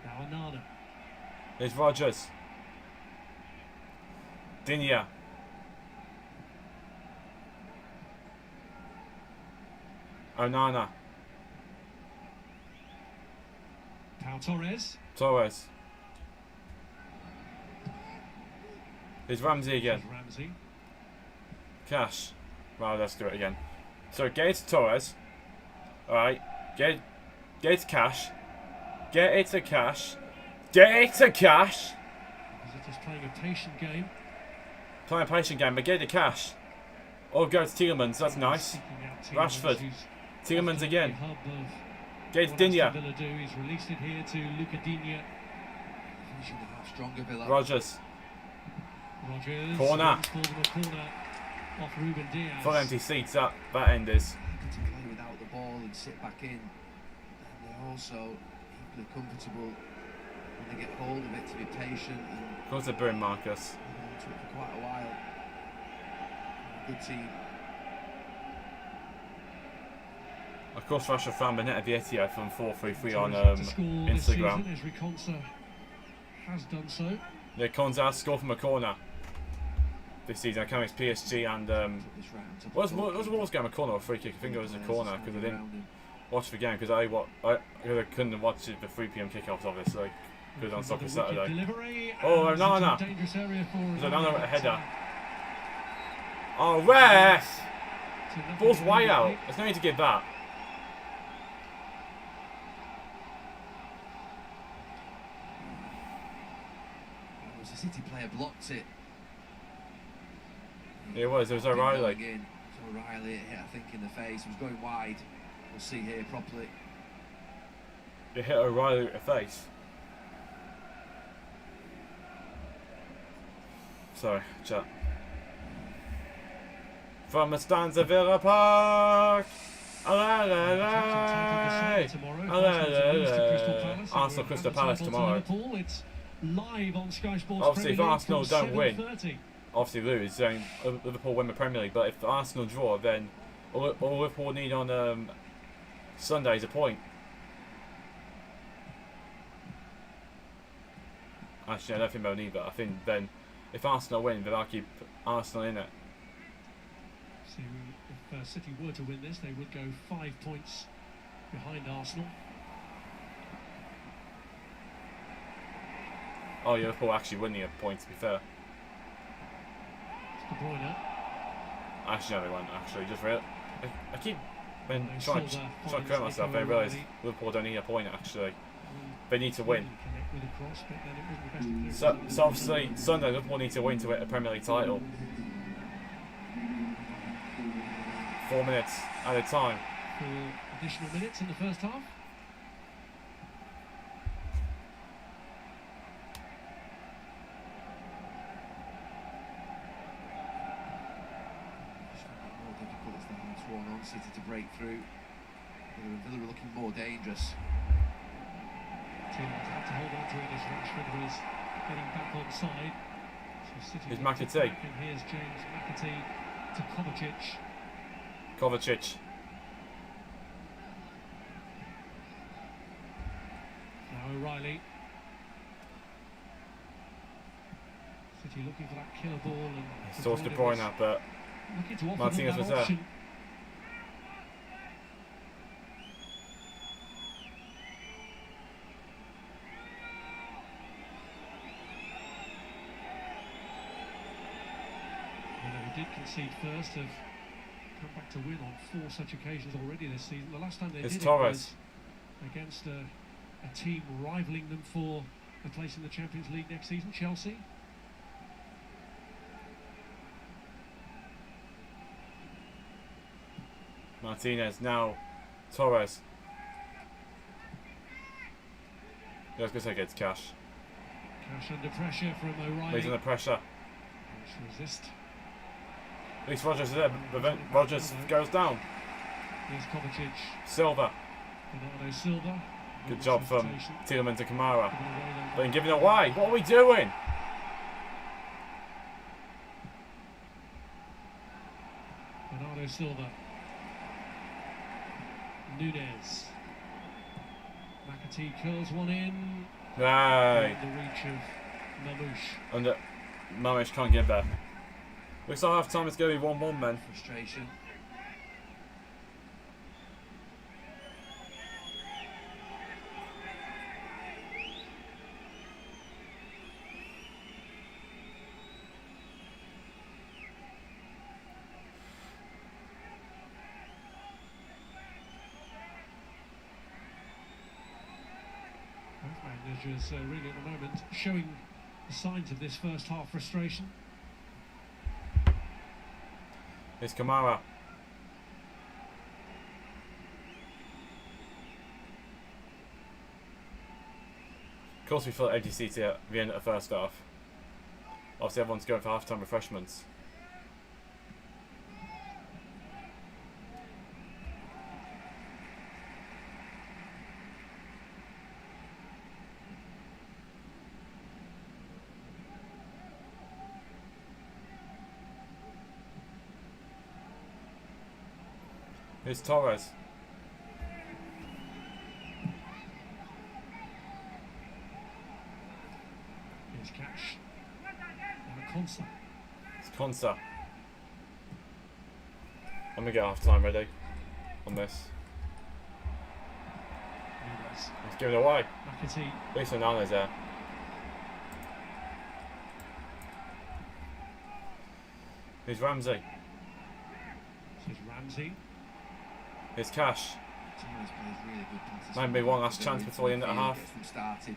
Now Anana. Here's Rogers. Digne. Onana. Pau Torres. Torres. Here's Ramsey again. Here's Ramsey. Cash. Right, let's do it again. So get it to Torres. Alright. Get it to Cash. Get it to Cash. Get it to Cash. Visitors playing a patient game. Playing a patient game, but get it to Cash. Or go to Tielemans, that's nice. Seeking out Tielemans, Rashford. who's Tielemans often again. the hub of Get it to what Digne. Aston Villa do. He's released it here to Luca Digne. Finishing the half stronger, Villa. Rogers. Rogers. Corner. Calls him a corner off Ruben Diaz. Full empty seats, that end is. Happy to play without the ball and sit back in. And they're also equally comfortable when they get hold of it to be patient and Of course they're booing Marcus. hang on to it for quite a while. Good team. Of course Rashford found the net at the Etihad from 433 on To score this Instagram. season, as Konsa has done so. Yeah, Konza scored from a corner this season. I can't remember if it's PSG and Took this round to was the the Wolves game a corner or a free kick? I think it was a corner because I didn't around him. watch the game because I couldn't watch it the 3 PM kickoffs obviously because on Soccer Another wicked Saturday. delivery, Oh, and Onana. into a dangerous area for There's Onana with a header. but, Oh, ref! to nothing Ball's way out. immediately. There's no need to give that. It was a City player blocked it. It was Didn't O'Reilly. go again. It was O'Reilly, it hit, I think, in the face. It was going wide. We'll see here properly. It hit O'Reilly with the face. Sorry, chat. From the stands of Villa Park. Arsenal Crystal Palace tomorrow. It's live on Sky Sports. Obviously, if Premier League Arsenal from don't win, 7:30. obviously lose, then Liverpool win the Premier League. But if Arsenal draw, then all Liverpool need on Sunday is a point. Actually, I don't think they'll need that. I think then if Arsenal win, then I'll keep Arsenal in it. So if City were to win this, they would go 5 points behind Arsenal. Oh, yeah, Liverpool actually winning a point, to be fair. It's De Bruyne. Actually, no, they won't, actually. Just real. I keep They trying still, to correct myself, I realise Liverpool don't need a point, actually. They need to win. Connect with a cross, but then it wasn't the best of clearances. So obviously, Sunday Liverpool need to win to win a Premier League title. 4 minutes at a time. For additional minutes in the first half. More difficult as the half's worn on. City to break through. Villa are looking more dangerous. Teams had to hold on to it as Rashford was getting back on side. So City Here's looked McAtee. back, and here's James McAtee to Kovacic. Kovacic. Now O'Reilly. City looking for that killer ball and It's towards De Bruyne, but looking to offer Martinez them was that there. option. Did concede first, have come back to win on 4 such occasions already this season. The last time they It's did Torres. it was against a team rivaling them for a place in the Champions League next season, Chelsea. Martinez, now Torres. Yeah, I was going to say it's Cash. Cash under pressure from O'Reilly. He's under pressure. Cash resist. At least Rogers is there, but then Rogers goes down. Here's Kovacic. Silva. Bernardo Silva. Good job from Hesitation. Tielemans to Kamara. Given away then But giving it away. What are we doing? Bernardo Silva. Nunez. McAtee curls one in. Right. Beyond the reach of Mamouche. And Mamish can't get there. Looks like half time it's going to be 1-1 then. Frustration. Both managers really at the moment showing the signs of this first half frustration. Here's Kamara. Of course we felt empty seats at the end of the first half. Obviously everyone's going for half-time refreshments. Here's Torres. Here's Cash. Now Konsa. It's Konsa. I'm going to get half-time ready on this. Nunez. He's giving it away. McAtee. At least Onana's there. Here's Ramsey. This is Ramsey. Here's Cash. Torres plays really good passes. Might be one last chance before the end of the half. Gets them started.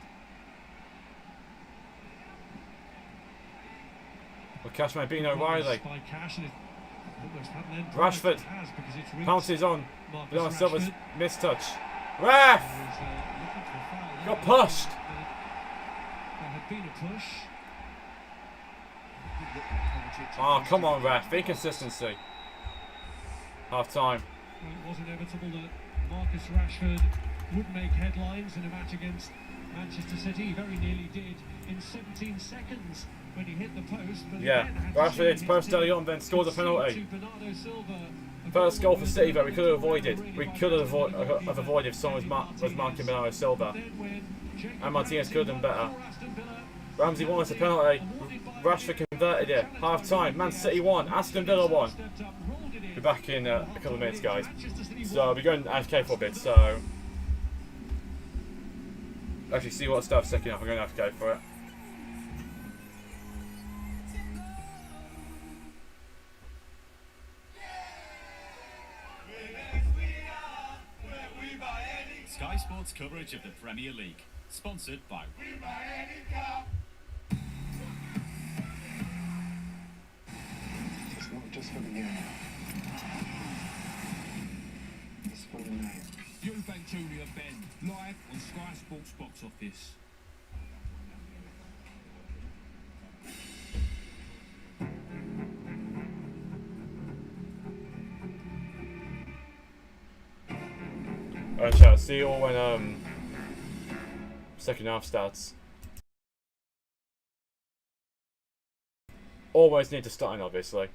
Well, Cash might be O'Reilly. By Cash, and it almost had an end. Rashford. It has, because it's reached Pounces on. Marcus Bernardo Silva's Rashford. mistouch. Ref! He was, looking for a foul. Got pushed. There had been a push. Good look at Kovacic. Oh, come on, ref. Inconsistency. Half time. Well, it was inevitable that Marcus Rashford would make headlines in a match against Manchester City. He very nearly did in 17 seconds when he hit the post. But Yeah, again, had to Rashford see hits his post early team on, then scored the concede penalty. to Bernardo Silva. First goal for City that we could have avoided. We could have avoided if someone was marking Bernardo Silva. And Martinez could have done better. Ramsey won us a penalty. Rashford converted it. Half time. Man City won. Aston Villa won. Be back in a couple of minutes, guys. So I'll be going AFK for a bit. So actually, see what stuff second half. I'm going AFK for it. Sky Sports coverage of the Premier League. Sponsored by... It's not just for the game. It's for the name. You've been Julia Ben, live on Sky Sports Box Office. Alright, chat. See you all when second half starts. Always need to start in, obviously.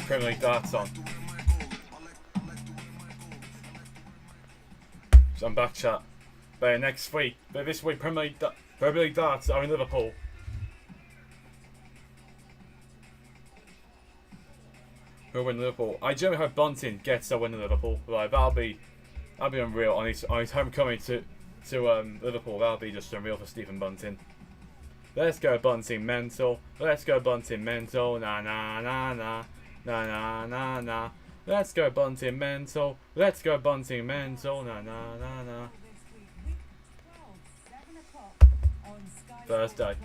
Premier League darts on. So I'm back, chat. But next week, but this week, Premier League darts are in Liverpool. Who'll win Liverpool? I generally hope Bunting gets a win in Liverpool. Like that'll be unreal on his homecoming to Liverpool. That'll be just unreal for Stephen Bunting. Let's go Bunting mental. Let's go Bunting mental. Na na na na na na na na. Let's go Bunting mental. Let's go Bunting mental. Na na na na. Thursday.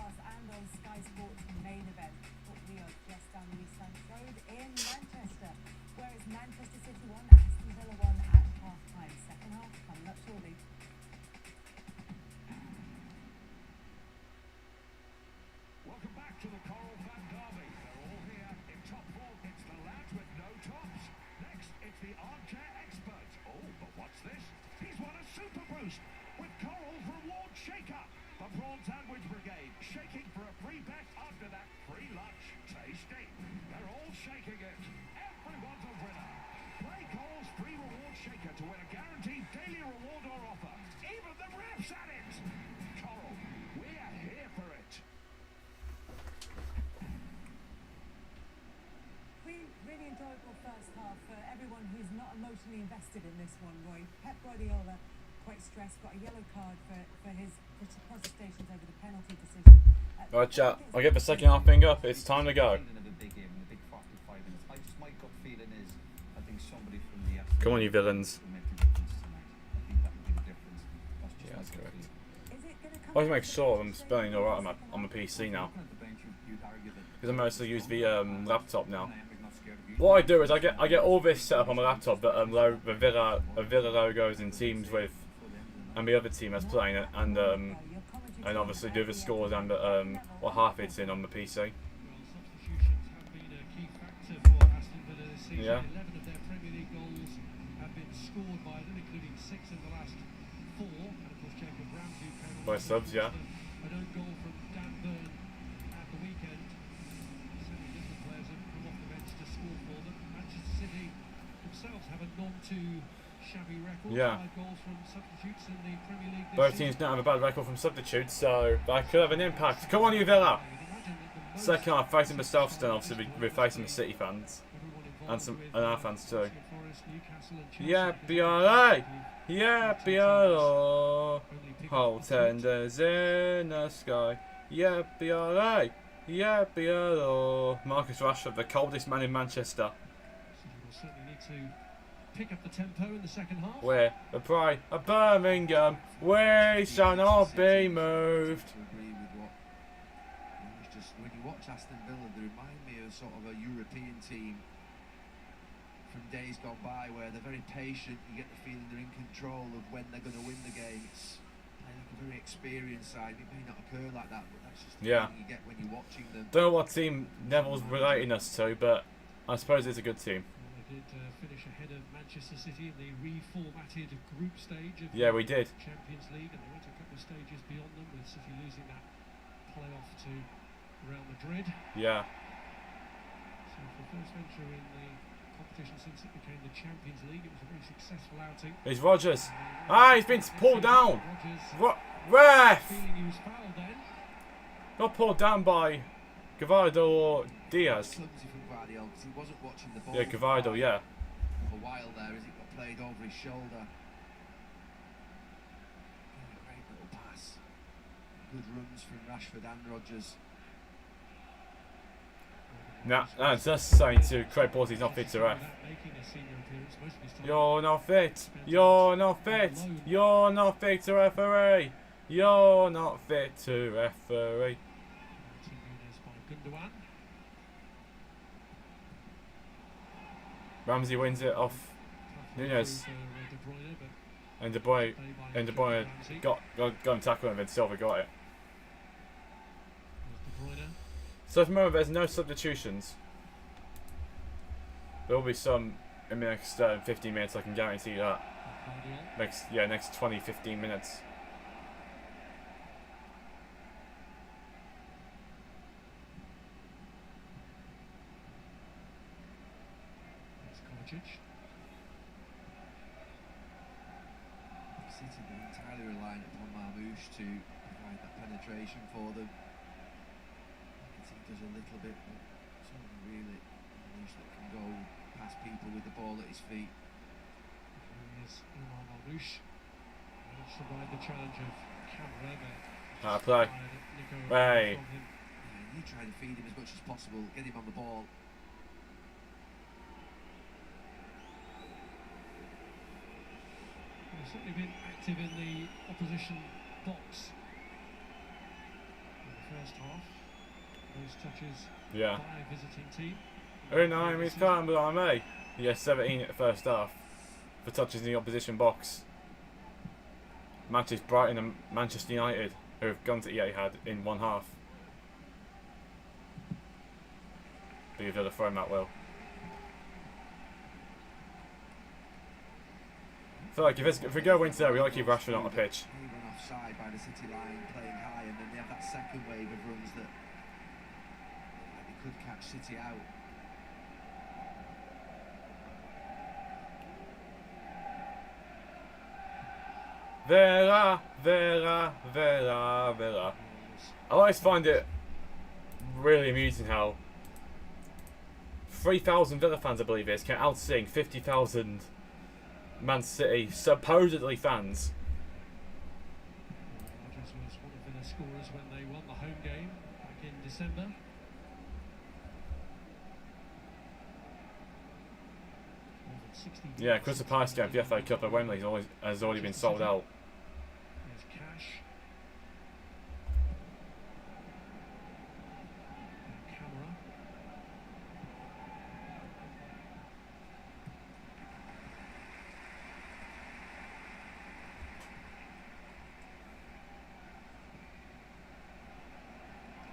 Invested in this one, Roy. Pep Guardiola, quite stressed, got a yellow card for his protestations over the penalty decision. Right, chat. I'll get the second half thing up. It's time to go. Come on, you villains. Yeah, that's correct. I have to make sure I'm spelling alright on my PC now, because I mostly use the laptop now. What I do is I get all this set up on my laptop, but the Villa logos and teams with, and the other team that's playing it, and obviously do the scores and what half it's in on the PC. Yeah. 11 of their Premier League goals have been scored by them, including 6 in the last 4. And of course, Jacob Ramsey came on By subs, yeah. an own goal from Dan Burn at the weekend. Several different players have come off the bench to score for them. Manchester City themselves have a non-too shabby record. Yeah. 5 goals from substitutes in the Premier League this Both season. teams don't have a bad record from substitutes, so that could have an impact. Come on, you Villa! Second half, facing the Southstone, obviously we're facing the City fans. And our fans too. Yeah, BRA! Yeah, BRA! Whole tenders in the sky. Yeah, BRA! Yeah, BRA! Marcus Rashford, the coldest man in Manchester. We'll certainly need to pick up the tempo in the second half. We're the pride of Birmingham. We shall not be moved. When you watch Aston Villa, they remind me of sort of a European team from days gone by, where they're very patient. You get the feeling they're in control of when they're going to win the game. It's like a very experienced side. It may not occur like that, but that's just the feeling you get when you're watching them. Don't know what team Neville's relating us to, but I suppose it's a good team. Well, they did finish ahead of Manchester City in the reformatted group stage of we did. Champions League, and they went a couple of stages beyond them, with City losing that playoff to Real Madrid. Yeah. So for the first venture in the competition since it became the Champions League, it was a very successful outing. It's Rodgers. He's been pulled down. Rodgers Ref! feeling he was fouled then. Not pulled down by Gavardo or Diaz. Clumsy from Guardiola because he wasn't watching the ball. Yeah, Gavardo, yeah. For a while there, as it got played over his shoulder. A great little pass. Good runs from Rashford and Rodgers. Nah, that's just saying to Craig Porter he's not fit to ref. You're not fit. You're not fit. You're not fit to referee. You're not fit to referee. Ramsey wins it off Nunes. And De Bruyne got him tackled and then Silva got it. So at the moment there's no substitutions. There will be some in the next 15 minutes, I can guarantee that. Next 20-15 minutes. Kovacic. City are entirely reliant upon Marmouche to provide that penetration for them. He does a little bit, but it's only really Marmouche that can go past people with the ball at his feet. Here is Omar Marmouche. He'll survive the challenge of Camera, but Play. Hey. Yeah, you try to feed him as much as possible, get him on the ball. He's certainly been active in the opposition box in the first half. Those touches Yeah. by a visiting team. Oh no, he's coming behind me. Yeah, 17 at the first half for touches in the opposition box. Matches Brighton and Manchester United, who have gone to Etihad in one half. But you've got to throw him out well. I feel like if we go into there, we got to keep Rashford on the pitch. He run offside by the City line, playing high, and then they have that second wave of runs that they could catch City out. Vera, Vera, Vera, Vera. I always find it really amusing how 3,000 Villa fans, I believe it is, can outsing 50,000 Man City supposedly fans. Rodgers was one of Villa's scorers when they won the home game back in December. More than 60 Yeah, Crystal Palace game for the FA Cup at Wembley has already been sold out. There's Cash. And Camera.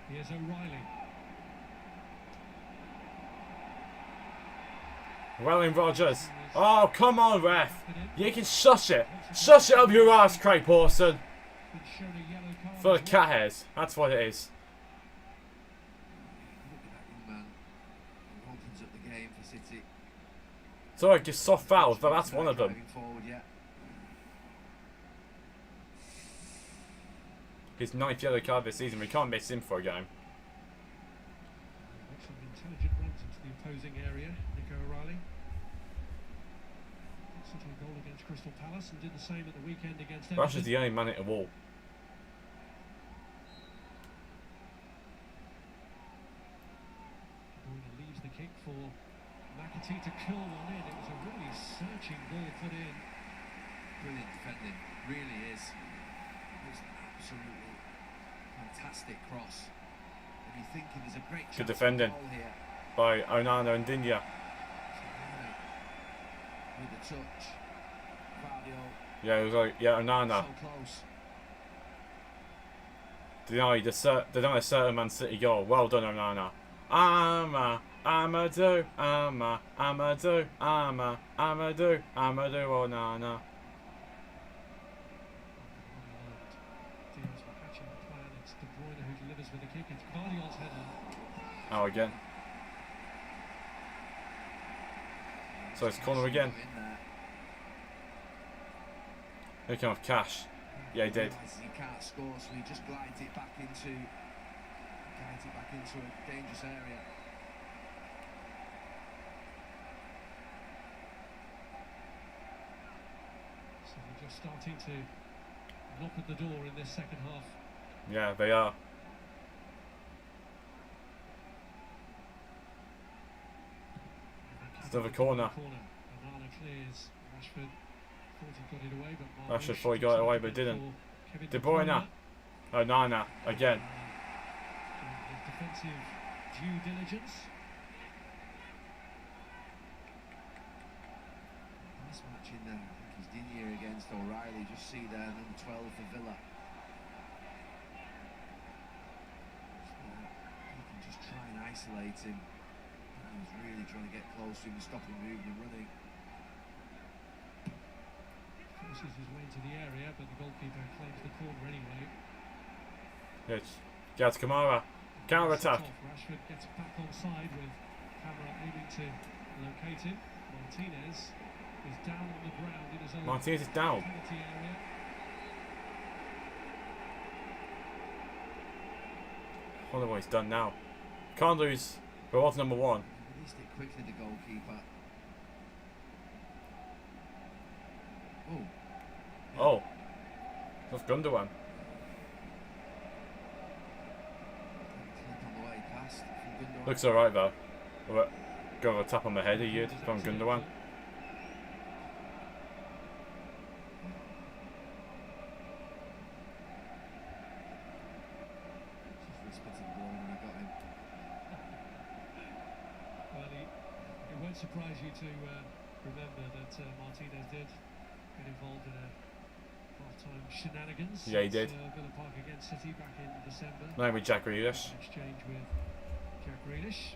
Here's O'Reilly. Welling Rodgers. Oh, come on, ref. You can shush it. Shush it up your ass, Craig Pawson. Been shown a yellow card For the as cat well. hairs. That's what it is. Look at that young man who opens up the game for City. So I just soft fouls, but that's one of them. Driving forward, yeah. His 9th yellow card this season. We can't miss him for a game. Makes some intelligent runs into the opposing area, Nico O'Reilly. City a goal against Crystal Palace and did the same at the weekend against Everton. Rush is the only man at the wall. Bruyne leaves the kick for McAtee to curl one in. It was a really searching ball put in. Brilliant defending, really is. It was absolutely fantastic cross. And you're thinking there's a great chance defending. of a goal here. By Onana and Dinya. With the touch, Guardiola Yeah, it was like, yeah, Onana. so close. Denied a certain Man City goal. Well done, Onana. Amadou, Amadou, Onana. Diaz were hatching the plan. It's De Bruyne who delivers with the kick. It's Guardiola's header. Oh, again. So it's corner again. In there. Here comes Cash. Yeah, he did. Realises he can't score, so he just glides it back into a dangerous area. So they're just starting to knock at the door in this second half. Yeah, they are. It's another corner. Onana clears. Rashford thought he got it away, but Rashford thought he got it away, but didn't. De Bruyne. Onana again. His defensive due diligence. Nice match in there. I think he's Digne against O'Reilly. Just see there, number 12 for Villa. He can just try and isolate him. He's really trying to get close to him and stop him moving and running. Forces his way into the area, but the goalkeeper claims the corner anyway. It's Gaz Kamara. Counter attack. Rashford gets back on side with Camera aiming to locate him. Martinez is down on the ground in his own Martinez is down. penalty area. I wonder what he's done now. Can't lose. We're off number 1. Released it quickly, the goalkeeper. Oh. Oh. That's Gundogan. Clip on the way past from Gundogan. Looks alright though. Got a tap on the head he did from Gundogan. Well, it won't surprise you to remember that Martinez did get involved in a half-time shenanigans. Yeah, he did. At Villa Park against City back in December. Name with Jack Grealish. Exchange with Jack Grealish.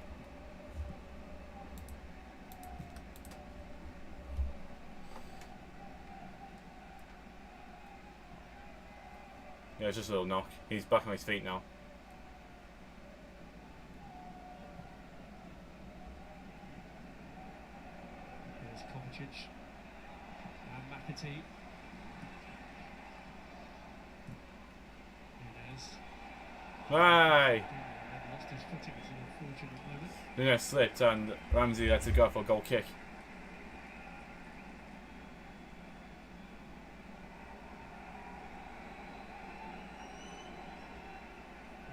Yeah, it's just a little knock. He's back on his feet now. There's Kovacic and McAtee. Nunez. Hey! Lost his footing at an unfortunate moment. Nunez slipped and Ramsey let it go for a goal kick.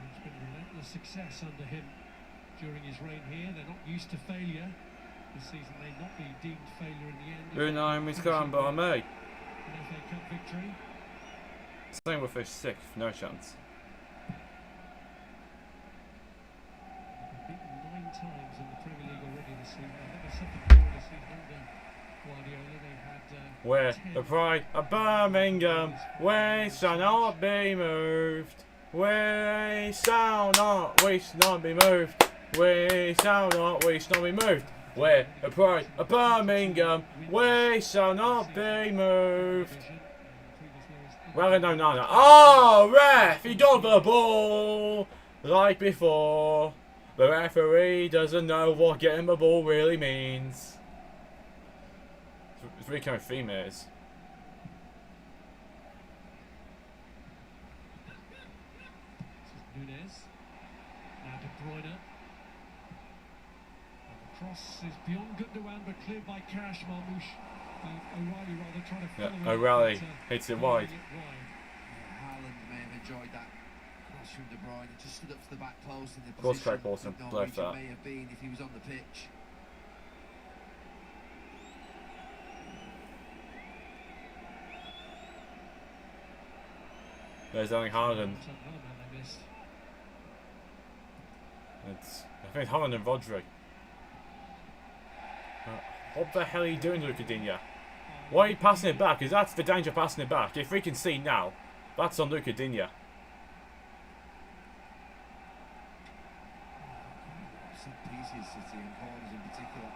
It's been relentless success under him during his reign here. They're not used to failure. This season may not be deemed failure in the end. Unai is going by me. An FA Cup victory. Same with his 6th, no chance. They've been beaten 9 times in the Premier League already this season. I think there's something more this season under Guardiola. They had Where 10 the pride of Birmingham, we shall not be moved. We shall not be moved. We shall not be moved. We're the pride of Birmingham, we shall not be moved. Well, no. Oh, ref, he got the ball like before. The referee doesn't know what getting the ball really means. It's really kind of 3 minutes. Nunez. Now De Bruyne. And the cross is beyond Gundogan but cleared by Cash. Marmoush. O'Reilly rather trying to follow it, O'Reilly but, hits it clearing wide. Yeah, Haaland may have enjoyed that cross from De Bruyne. It just stood up to the back post in the Cross position track Wilson, that left Norwich that. may have been if he was on the pitch. There's Erling Haaland. That's another man they missed. I think it's Haaland and Rodri. What the hell are you doing, Luca Digne? Why are you passing it back? Because that's the danger of passing it back. If we can see now, that's on Luca Digne. Set pieces, City, and corners in particular.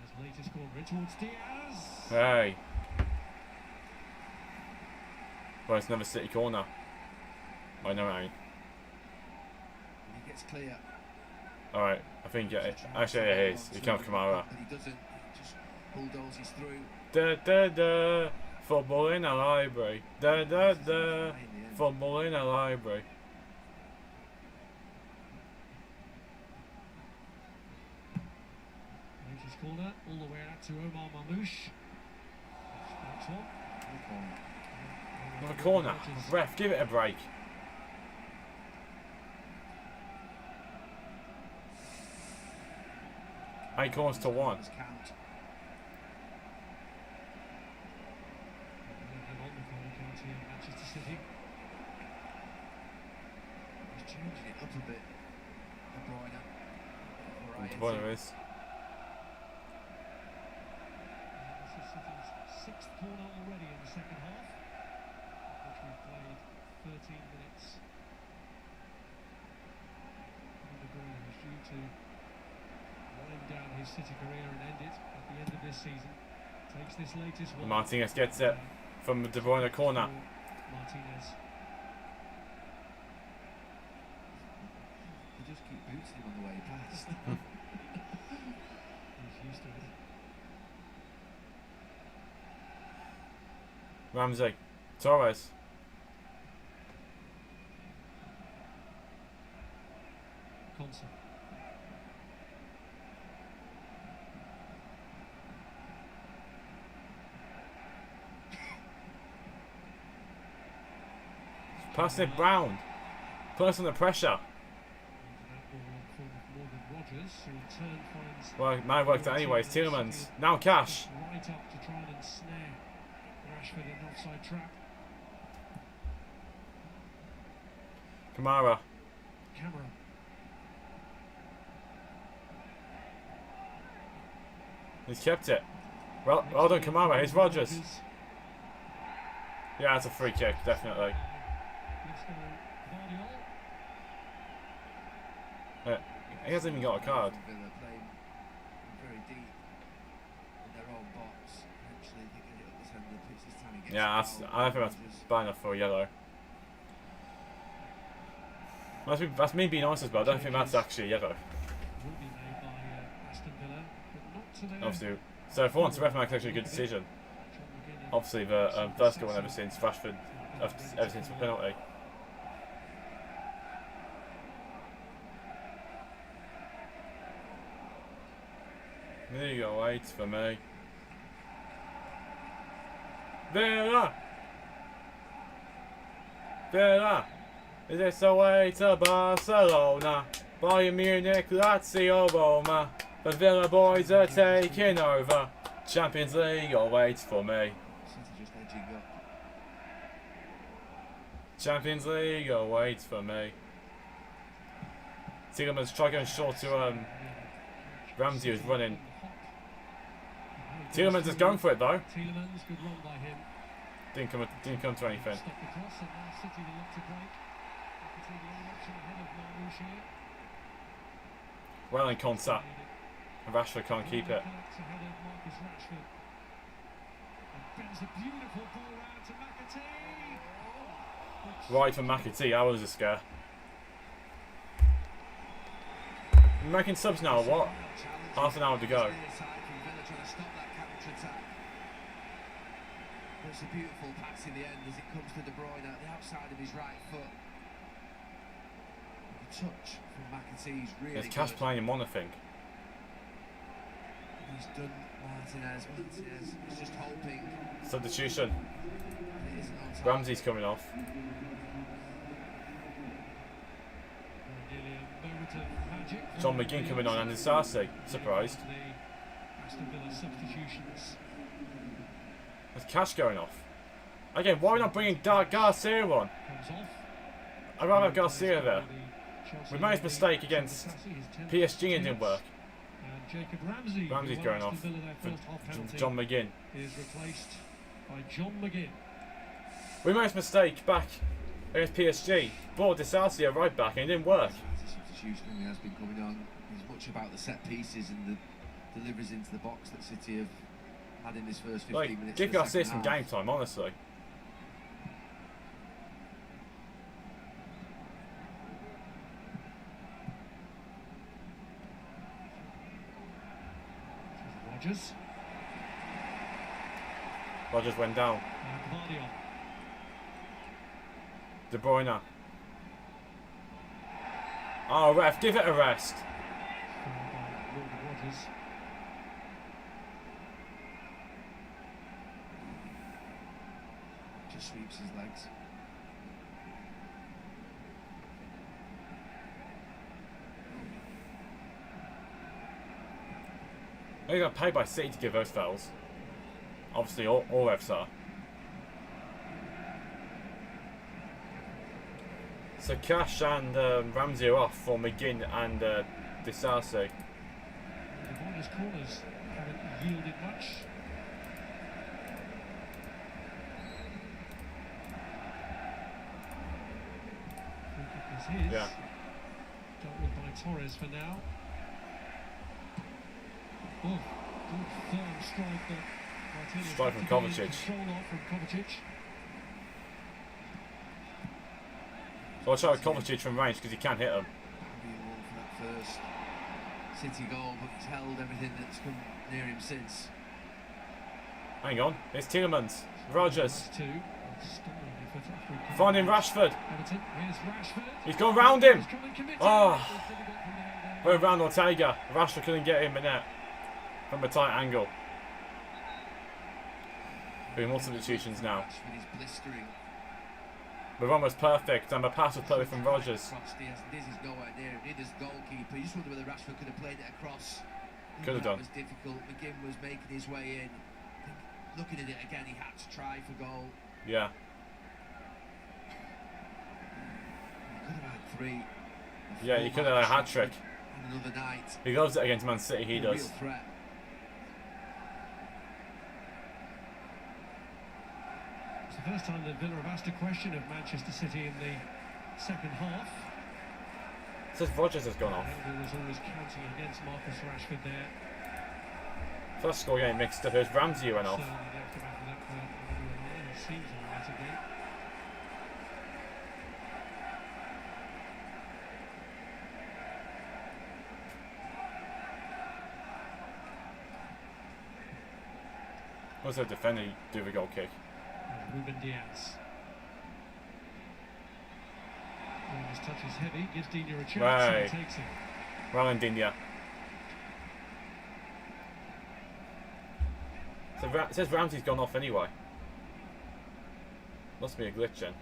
His latest corner towards Diaz. Hey. Well, it's another City corner. I know what I mean. And he gets clear. Alright, I think actually it is. He can't come out. But he doesn't. He just bulldozes through. Da da da. Football in a library. Da da da. Football in a library. Latest corner all the way out to Omar Marmoush. Next one. Another corner. Ref, give it a break. Eight corners to 1. Count. On the corner count here in Manchester City. He's changing it up a bit. De Bruyne. Variety. What it is. This is City's 6th corner already in the second half, which we've played 13 minutes. And De Bruyne is due to wind down his City career and end it at the end of this season. Takes this latest one. Martinez gets it from the De Bruyne corner. Martinez. They just keep booting him on the way past. He's used to it. Ramsey. Torres. Consa. Passing it round. Put us under pressure. Well, it might have worked out anyways. Tielemans. Now Cash. Right up to try and ensnare Rashford in an offside trap. Kamara. Camera. He's kept it. Well done, Kamara. Here's Rodgers. Yeah, that's a free kick, definitely. He hasn't even got a card. Villa playing very deep in their own box. Eventually they get it up the centre of the pitch this time. Yeah, I don't think that's bad enough for a yellow. That's me being honest as well. I don't think that's actually a yellow. Will be made by Aston Villa, but not to their Obviously. So for once, the ref makes actually a good decision. Obviously, the first goal ever since Rashford, ever since the penalty. There you go, wait for me. Villa! Villa! Is this the way to Barcelona? Bayern Munich, Lazio, Roma. The Villa boys are taking over. Champions League awaits for me. City just edging up. Champions League awaits for me. Tielemans tried going short to Ramsey, who's running. Tielemans is going for it though. Tielemans, good run by him. Didn't come to anything. Stop the cross and now City will look to break. The only option ahead of Marmoush here. Well in contact. And Rashford can't keep it. Ahead of Marcus Rashford. And bends a beautiful ball round to McAtee. Right from McAtee, that was a scare. We're making subs now, or what? Half an hour to go. It's a beautiful pass in the end as it comes to De Bruyne at the outside of his right foot. The touch from McAtee's really There's Cash good. playing him on, I think. He's done Martinez is just hoping. Substitution. It isn't on time. Ramsey's coming off. Nearly a moment of magic. John McGinn coming on and Sarsi. Surprised. The Aston Villa substitutions. There's Cash going off. Again, why are we not bringing Garcia on? Comes off. I'd rather have Garcia there. We made a mistake against PSG and it didn't work. And Jacob Ramsey. Ramsey's who going won off Aston Villa their first half for penalty, John McGinn. is replaced by John McGinn. We made a mistake back against PSG. Brought Sarsi right back and it didn't work. The substitution really has been coming on. It's much about the set pieces and the deliveries into the box that City have had in this first 15 Like, minutes. give of the Garcia second some half. game time, honestly. Rodgers. Rodgers went down. And Guardiola. De Bruyne. Oh, ref, give it a rest. Fouled by Morgan Rodgers. Just sweeps his legs. They got paid by City to give those fouls. Obviously, all refs are. So Cash and Ramsey are off for McGinn and Sarsi. The corners haven't yielded much. Free kick is his. Yeah. Dealt with by Torres for now. Oh, good firm strike that Martinez Strike had from to gain Kovacic. control of from Kovacic. So watch out with Kovacic from range because he can hit him. Unbelievable for that first City goal, but he's held everything that's come near him since. Hang on, it's Tielemans. Rogers. Last two. Stunning effort after he Finding Rashford. Everton, here's Rashford. He's gone round him. He's come and committed. Oh. It was difficult from there. Went round Ortega. Rashford couldn't get him in net from a tight angle. Doing more substitutions now. Rashford is blistering. The run was perfect and the pass was perfect from Rogers. Across Diaz. Diaz is nowhere near him. Neither's goalkeeper. You just wonder whether Rashford could have played it across. Could have That done. was difficult. McGinn was making his way in. I think looking at it again, he had to try for goal. Yeah. He could have had three. Yeah, he could have had a hat-trick. And another night. He loves it against Man City, he A real does. threat. It's the first time that Villa have asked a question of Manchester City in the second half. Says Rogers has gone off. Engel was always counting against Marcus Rashford there. First score getting mixed up. It was Ramsey who went off. Certainly left him after that for everyone there. He seems alright again. Also, defender do the goal kick. Ruben Diaz. When his touch is heavy, gives Dina a chance Right. and takes it. Rolandinha. So it says Ramsey's gone off anyway. Must be a glitch then.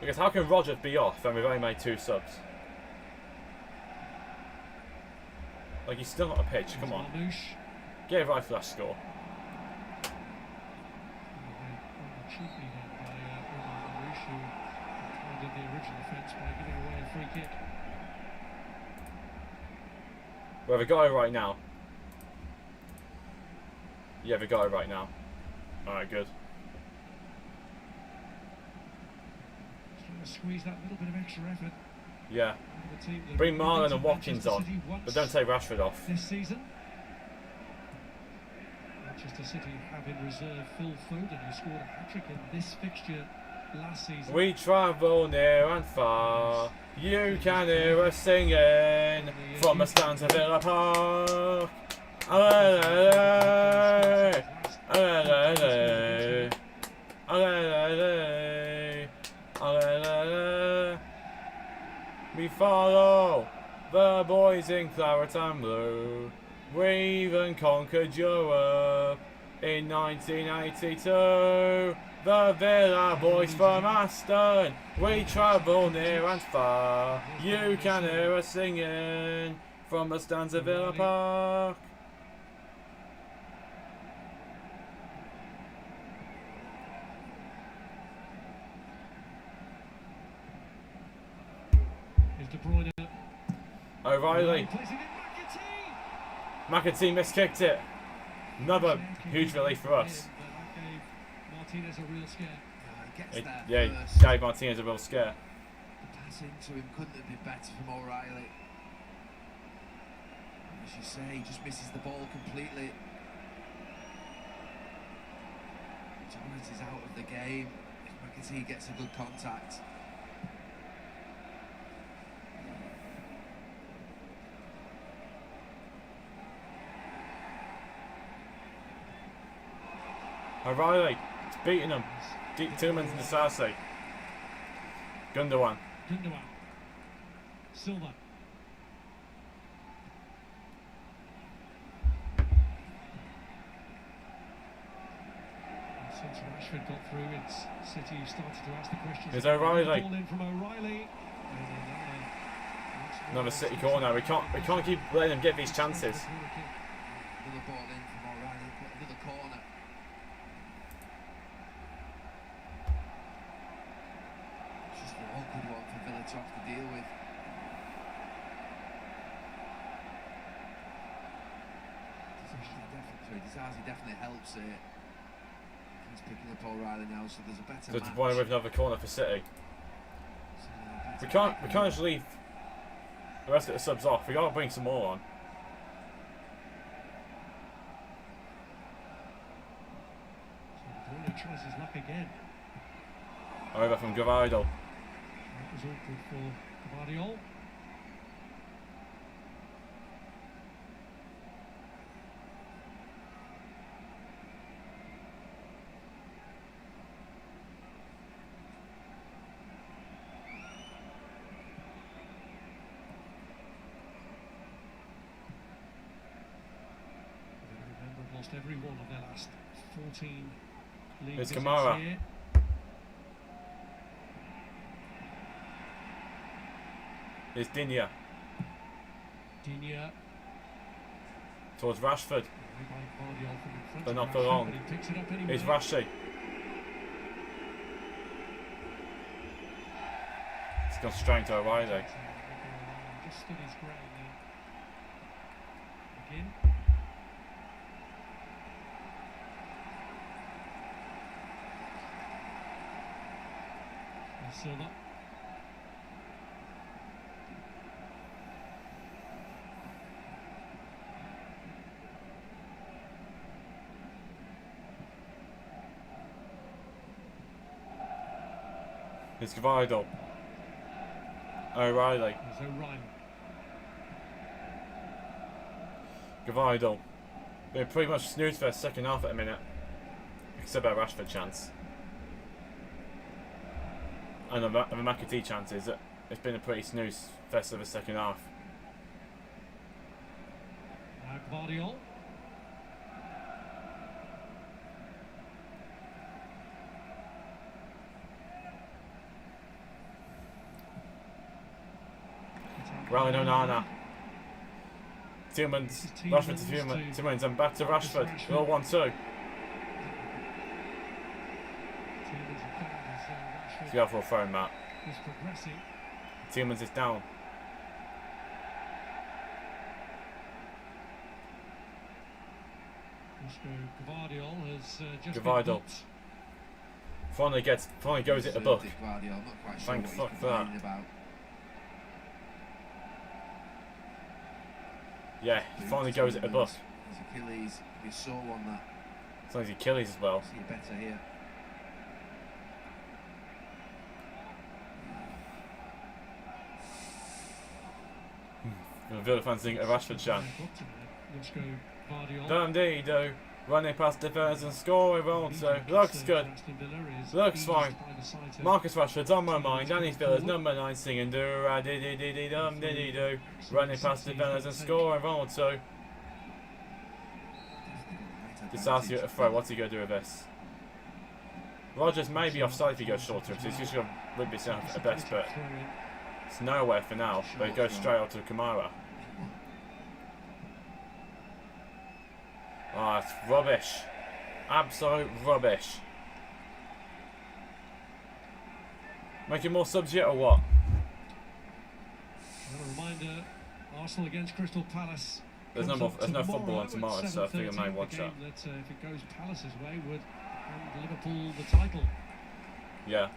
Because how can Rogers be off and we've only made 2 subs? Like he's still not a pitch, come on. Marmouche. Get it right for that score. Cheaply done by Marmouche, who did the original offence by giving away a free kick. We have a guy right now. You have a guy right now. Alright, good. Just trying to squeeze that little bit of extra effort. Yeah. out of the team that Bring Marlon beaten and Watkins Manchester on. City once But don't take Rashford off. this season. Manchester City have in reserve Phil Foden, who scored a hat-trick in this fixture last season. We travel near and far. You can hear us singing from the stands of Villa Park. Alele, alele, alele, alele. We follow the boys in claret and blue. We even conquered Europe in 1982. The Villa boys from Aston, we travel near and far. You can hear us singing from the stands of Villa Park. Here's De Bruyne. O'Reilly, Plays it in McAtee. McAtee miskicked it. Another huge relief for us. But that gave Martinez a real scare. He gets there Yeah, first. gave Martinez a real scare. The pass into him couldn't have been better from O'Reilly. And as you say, he just misses the ball completely. Torres is out of the game. McAtee gets a good contact. O'Reilly, it's beating him. Deep Tillmans and Disasi. Gundogan. Gundogan. Silva. And since Rashford got through, it's City who started to ask the questions. Here's O'Reilly. Ball in from O'Reilly. Another City corner. We can't keep letting them get these chances. Another ball in from O'Reilly, but another corner. It's just an awkward one for Villa to have to deal with. Disasi definitely helps it. He's picking up O'Reilly now, so there's a better So De match. Bruyne with another corner for City. So, We can't just leave The rest of the subs off. We got to bring some more on. So Bruno tries his luck again. Over from Gavidal. That was awkward for Guardiola. Lost every one of their last 14 league It's visits Kamara. here. Here's Digne. Digne. Towards Rashford. Away by Guardiola from in front But of not for Rashford, long. but he picks it up anyway. Here's Rashi. It's gone straight to O'Reilly. Just stood his ground there. Again. Silva. Here's Gavidal. O'Reilly. There's O'Reilly. Gavidal. Been pretty much snooze for a second half at a minute. Except our Rashford chance. And the McAtee chances. It's been a pretty snooze fest of a second half. Guardiola. Ryan Onana. Tillmans. Rashford to Tillmans and back to Rashford. 0-1-2. Let's go for a throw, Matt. Is progressing. Tillmans is down. Guardiola has just Gavidal. been booked. Finally goes at the book. Guardiola, I'm not quite sure Thank what fuck he's for that. complaining about. Yeah, he finally goes at the book. His Achilles, he saw one that. As long as Achilles as well. See better here. The Villa fans think of Rashford chant. Let's go Guardiola. Dum-dee-do. Running past defenders and scoring also. Looks good. Looks fine. Marcus Rashford's on my mind. Danny Villa's number 9 singing do-ra-dee-dee-dee-dum-dee-dee-do. Running past defenders and scoring also. Decides to get a throw. What's he going to do with this? Rogers may be offside if he goes short to him, so he's just going to rip this out at best, but it's nowhere for now. But it goes straight out to Kamara. Ah, it's rubbish. Absolute rubbish. Making more subs yet or what? A reminder, Arsenal against Crystal Palace. There's no football on tomorrow, so I think I may watch that. If it goes Palace's way, would hand Liverpool the title. Yeah.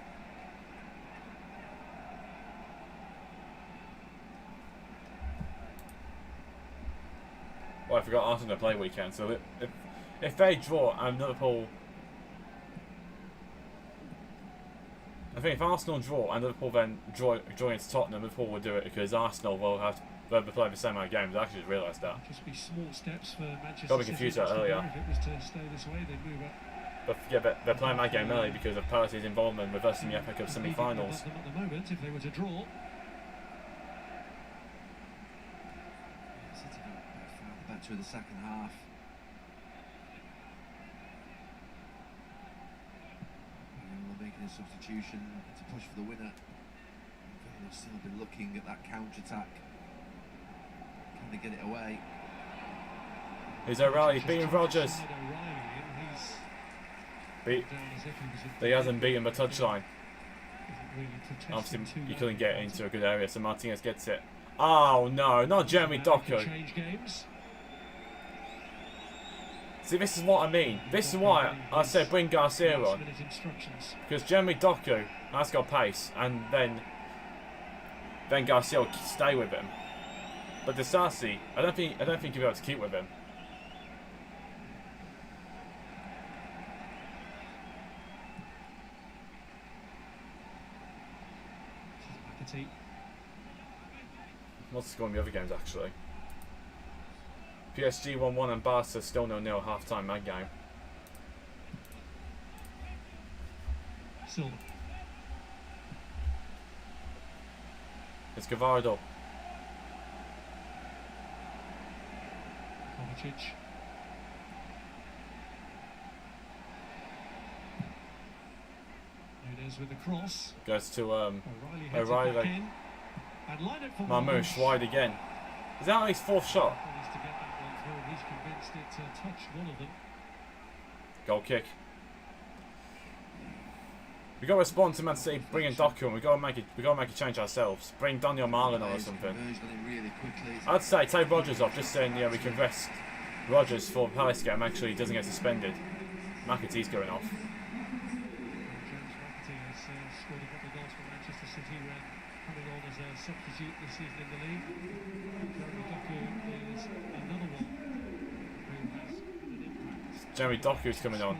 Well, I forgot Arsenal to play weekend, so if they draw and Liverpool... I think if Arsenal draw and Liverpool then draw against Tottenham, Liverpool will do it because Arsenal will have to play the same amount of games. I actually just realised that. Just be small steps for Manchester Got me City. confused that earlier. If it was to stay this way, they'd move up. But yeah, they're playing that game early because of Palace's involvement with us in the FA Cup Leading semi-finals. above them at the moment, if they were to draw. City got better in the second half. We're making a substitution to push for the winner. They'll still be looking at that counter-attack. Can they get it away? He's O'Reilly beating Rogers. He hasn't beaten the touchline. Obviously, you couldn't get into a good area, so Martinez gets it. Oh no, not Jeremy Doku. See, this is what I mean. This is why I said bring Garcia on. Because Jeremy Doku has got pace, and then Garcia will stay with him. But Disasi, I don't think you'll be able to keep with him. McAtee. What's the score in the other games actually? PSG 1-1 and Barca still 0-0 half-time that game. Silva. It's Gavardo. Kovacic. Nunes with the cross. Goes to O'Reilly heads it back O'Reilly. in. And line it for Marmouche wide again. Is that his fourth shot? Needs to get that one through. He's convinced it touched one of them. Goal kick. We got to respond to Man City bringing Doku, and we got to make a change ourselves. Bring Daniel Marlon on or something. Really quickly. I'd say take Rodgers off, just saying we can rest Rodgers for Palace game. Actually, he doesn't get suspended. McAtee's going off. James McAtee has scored a couple of goals for Manchester City when coming on as a substitute this season in the league. Jeremy Doku is another one who has had an impact. Jeremy Doku's coming on.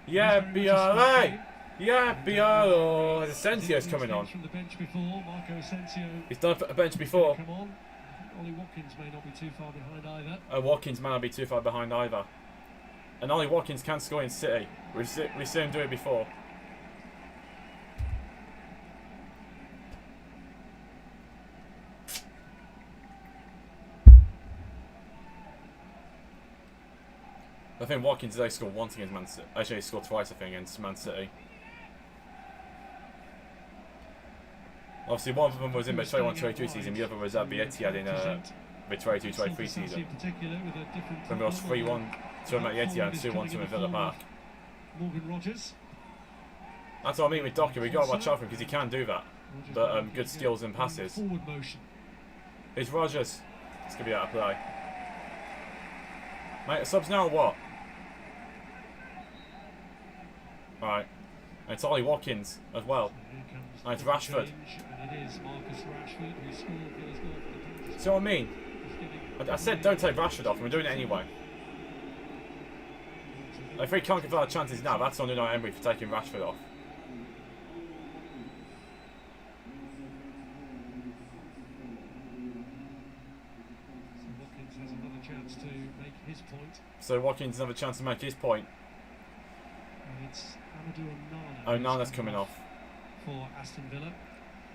Yeah, BRA! Yeah, BRA! Asensio's coming on. From the bench before, Marco Asensio. He's done a bench before. Come on. Ollie Watkins may not be too far behind either. Watkins may not be too far behind either. And Ollie Watkins can score in City. We've seen him do it before. I think Watkins today scored once against Man City. Actually, he scored twice, I think, against Man City. Obviously, one of them was in the 21-22 season, the other was at the Etihad in the 22-23 season. When we lost 3-1 to him at the Etihad and 2-1 to him at Villa Park. Morgan Rogers. That's what I mean with Doku. We got to watch out for him because he can do that. But good skills and passes. Forward motion. It's Rogers. It's going to be out of play. Mate, subs now or what? Right. And it's Ollie Watkins as well. And it's Rashford. And it is Marcus Rashford who scored the goal for the Rangers. See what I mean? I said don't take Rashford off, and we're doing it anyway. If we can't convert our chances now, that's on Unai Emery for taking Rashford off. So Watkins has another chance to make his point. So Watkins has another chance to make his point. And it's Amadou Onana. Onana's coming off. For Aston Villa.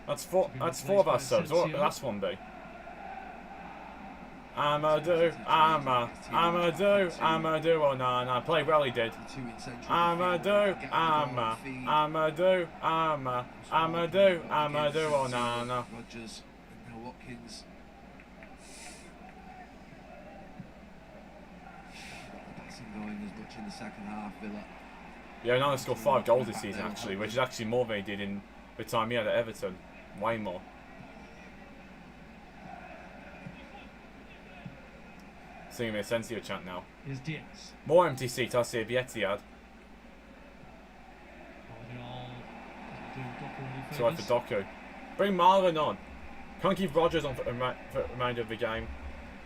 That's four of our subs. What will the last one be? Amadou Onana. Play well he did. Amadou Onana. Rodgers and now Watkins. Passing going as much in the second half, Villa. Yeah, Onana scored 5 goals this season actually, which is actually more than he did in the time he had at Everton. Way more. Singing me a Asensio chant now. Here's Diaz. More empty seats I see at the Etihad. Sorry for Doku. Bring Marlon on. Can't keep Rodgers on for the remainder of the game.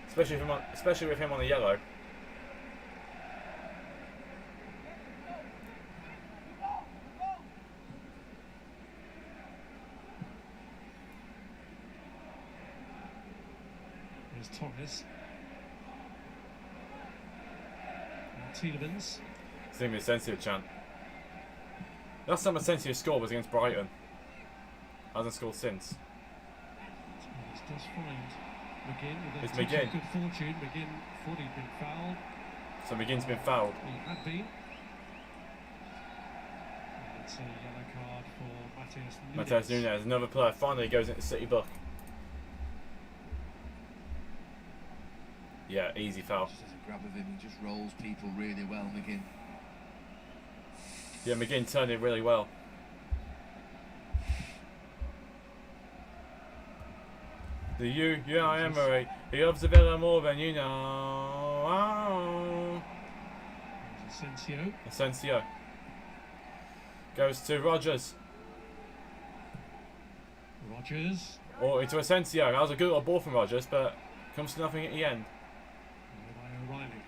Especially with him on the yellow. There's Torres. And Tielemans. Singing me a Asensio chant. Last time Asensio scored was against Brighton. Hasn't scored since. Torres does find McGinn with a It's touch McGinn. of good fortune. McGinn thought he'd been fouled. So McGinn's been fouled. He had been. And it's a yellow card for Matheus Nunes. Matheus Nunes, another player, finally goes into City book. Yeah, easy foul. Just has a grab of him, he just rolls people really well, McGinn. Yeah, McGinn turned it really well. The U.I. Emery. He loves the Villa more than you know. Oh. Asensio. Asensio. Goes to Rodgers. Rodgers. Or into Asensio. That was a good little ball from Rodgers, but comes to nothing at the end. By O'Reilly.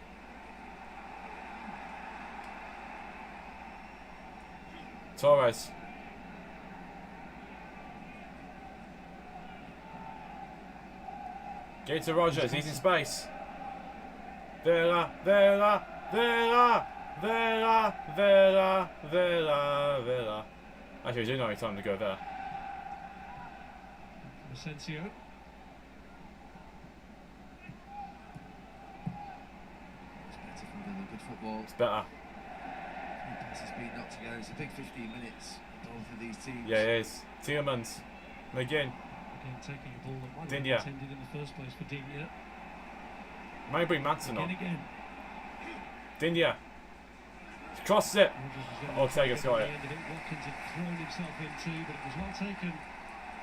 Torres. Get it to Rodgers. He's in space. Villa. Actually, there's no time to go there. Asensio. It's better from Villa, good football. It's better. Passes being knocked together. It's a big 15 minutes. Both of these teams. Yeah, it is. Tielemans. McGinn. Again, taking a ball that might have been Digne. intended in the first place for Digne. Might bring Madsen on. Again. Digne. Crosses it. Ortega's got it. Watkins had thrown himself into, but it was well taken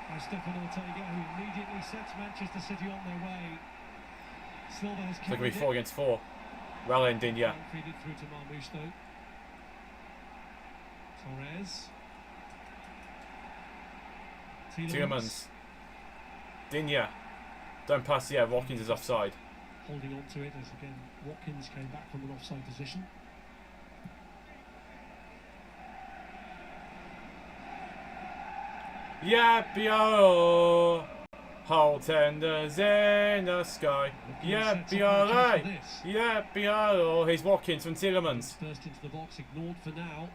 by Stefan Ortega, who immediately sets Manchester City on their way. Silva has It's going to be carried 4 against 4. Rally and Digne. Feed it through to Marmoush though. Torres. Tielemans. Digne. Don't pass yet. Watkins is offside. Holding on to it as again Watkins came back from an offside position. Yappio. Whole tenders in the sky. Yappio. Yappio. Here's Watkins from Tielemans. Burst into the box, ignored for now.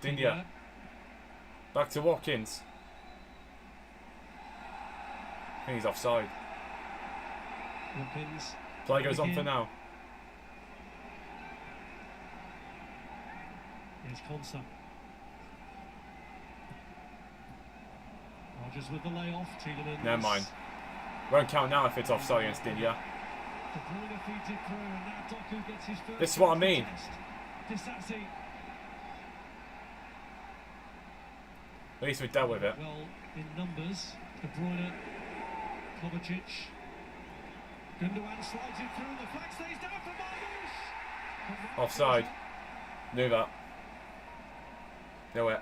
Digne. Back to Watkins. I think he's offside. Watkins. Play goes on for now. Here's Konsa. Rodgers with the layoff. Tielemans. Never mind. Won't count now if it's offside against Digne. De Bruyne feeds it through, and now Doku gets his first. This is what I mean. Disasi. At least we dealt with it. Well, in numbers, De Bruyne, Kovacic. Gundogan slides it through, the flag stays down for Marmoush. Offside. Knew that. Knew it.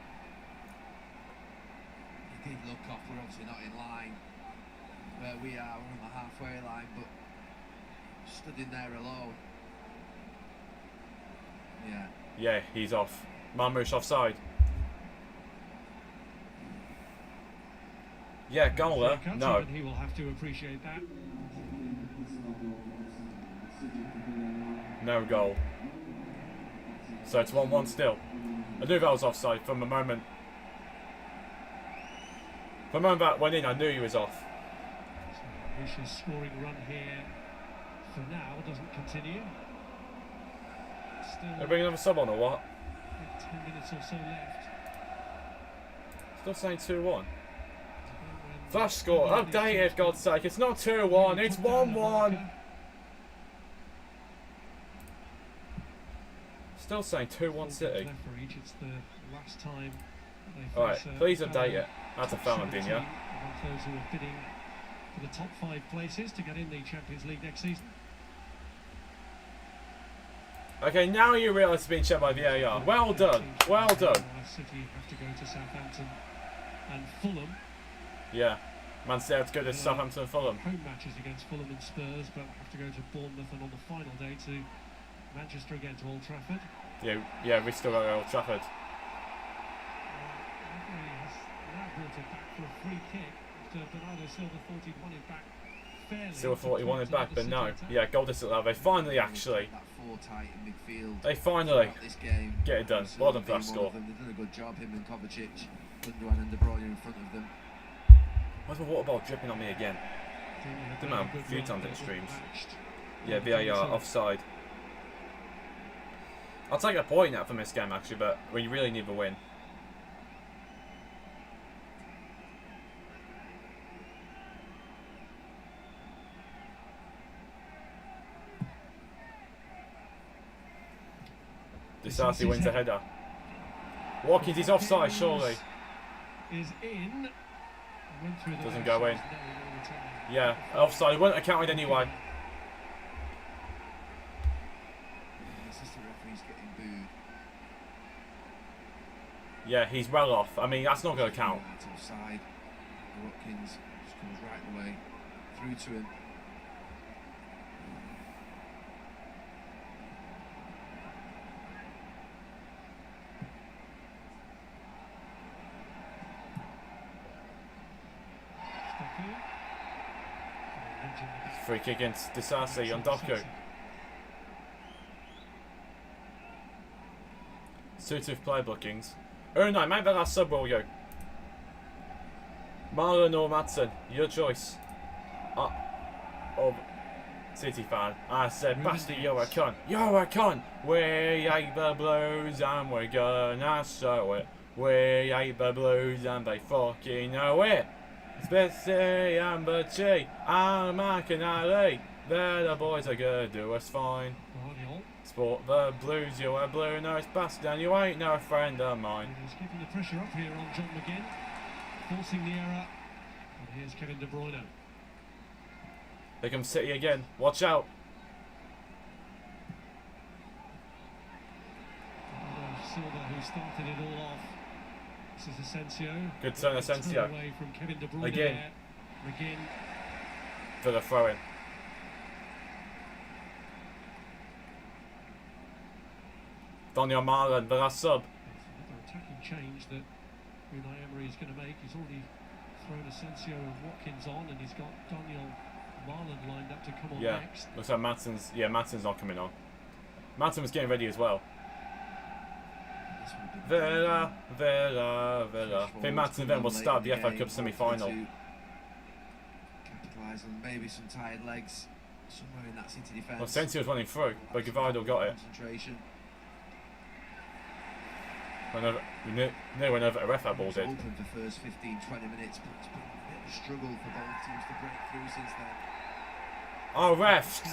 He did look off. We're obviously not in line where we are. We're on the halfway line, but stood in there alone. Yeah. Yeah, he's off. Marmoush offside. Yeah, goal there. No. He will have to appreciate that. No goal. So it's 1-1 still. I knew that was offside from the moment. From the moment that went in, I knew he was off. So Marmoush's scoring run here for now doesn't continue. Still They bring another sub on or what? 10 minutes or so left. Still saying 2-1. Flash score. Update it, God's sake. It's not 2-1, it's 1-1. Still saying 2-1 City. It's the last time Alright, please update it. That's a foul on Digne. Among those who are bidding for the top 5 places to get in the Champions League next season. Okay, now you realise it's been checked by VAR. Well done. Well done. City have to go to Southampton and Fulham. Yeah. Man City have to go to Southampton and Fulham. Home matches against Fulham and Spurs, but have to go to Bournemouth and on the final day to Manchester again to Old Trafford. Yeah, we still got to go to Old Trafford. Referee has now brought it back for a free kick after Bernardo Silva thought he'd won it back fairly. Silva thought he won it back, but no. Yeah, goal disallowed. They finally actually. That four tight in midfield. They finally This game. get it done. Well done for that score. They've done a good job. Him and Kovacic, Gundogan and De Bruyne in front of them. Why's my water bottle dripping on me again? Didn't matter, a few times in the streams. Yeah, VAR, offside. I'll take a point now from this game actually, but we really need the win. Disasi wins a header. Watkins is offside, surely. Is in. Went through the Doesn't go in. motions, no, all the time. Yeah, offside. It wouldn't have counted anyway. The assistant referee's getting booed. Yeah, he's well off. I mean, that's not going to count. Out offside. Watkins just comes right away through to him. Free kick against Disasi on Doku. Suited play bookings. Oh no, maybe that's sub will go. Marlon or Madsen, your choice. City fan. I said, Basti, you're a cunt. You're a cunt. We hate the Blues and we're gonna show it. We hate the Blues and they fucking know it. Spitzy and Butchie and McInally. They're the boys are gonna do us fine. Sport the Blues, you're a blue nosed bastard and you ain't no friend of mine. He's keeping the pressure up here on John McGinn, forcing the error. And here's Kevin De Bruyne. Here comes City again. Watch out. Silva, who started it all off. This is Asensio. Good turn, Asensio. Away from Kevin De Bruyne Again. there. McGinn. For the throw in. Daniel Marlon, the last sub. Another attacking change that Unai Emery is going to make. He's already thrown Asensio and Watkins on, and he's got Daniel Marlon lined up to come on Yeah, next. looks like Madsen's. Yeah, Madsen's not coming on. Madsen was getting ready as well. Villa. I think Madsen then will start the FA Cup semi-final. Capitalise on maybe some tired legs somewhere in that City defence. Well, Asensio's running through, but Gavardo got it. Concentration. We knew whenever a ref had ball did. Open for first 15-20 minutes, but it's been a bit of a struggle for both teams to break through since then. Oh, refs!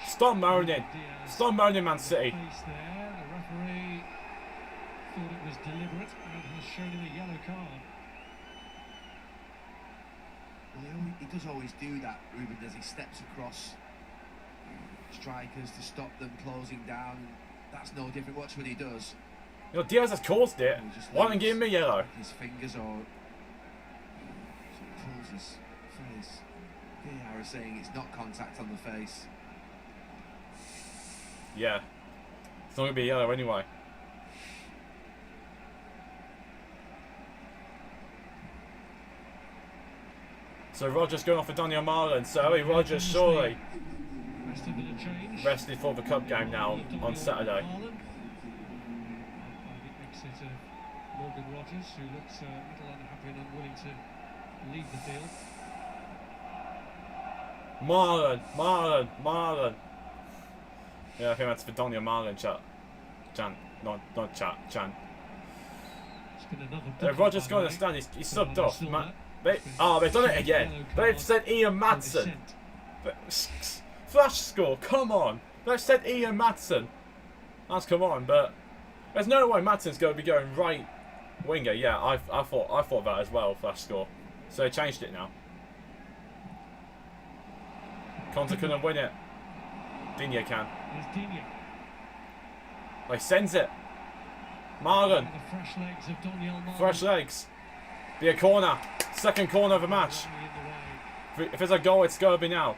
Stop moaning! Stop moaning, Man City! Face there. The referee thought it was deliberate and has shown him a yellow card. Well, he does always do that, Ruben, does he? Steps across strikers to stop them closing down. That's no different. Watch what he does. You know, Diaz has caused it. Why don't give him a yellow? His fingers or so he pulls his face. VAR is saying it's not contact on the face. Yeah. It's not going to be a yellow anyway. So Rogers going off for Daniel Marlon. So Rogers surely rested for the cup game now on Saturday. Exit of Morgan Rogers, who looks a little unhappy and unwilling to leave the field. Marlon. Yeah, I think that's for Daniel Marlon, Chan. It's been another Rogers going to stand, he's subbed off. They've done it again. They've said Ian Madsen. Flash score, come on. They've said Ian Madsen. That's come on, but there's no way Madsen's going to be going right winger. Yeah, I thought that as well, flash score. So they changed it now. Conte couldn't win it. Digne can. There's Digne. He sends it. Marlon. The fresh legs of Daniel Marlon. Fresh legs. Be a corner. Second corner of the match. If it's a goal, it's going to be now.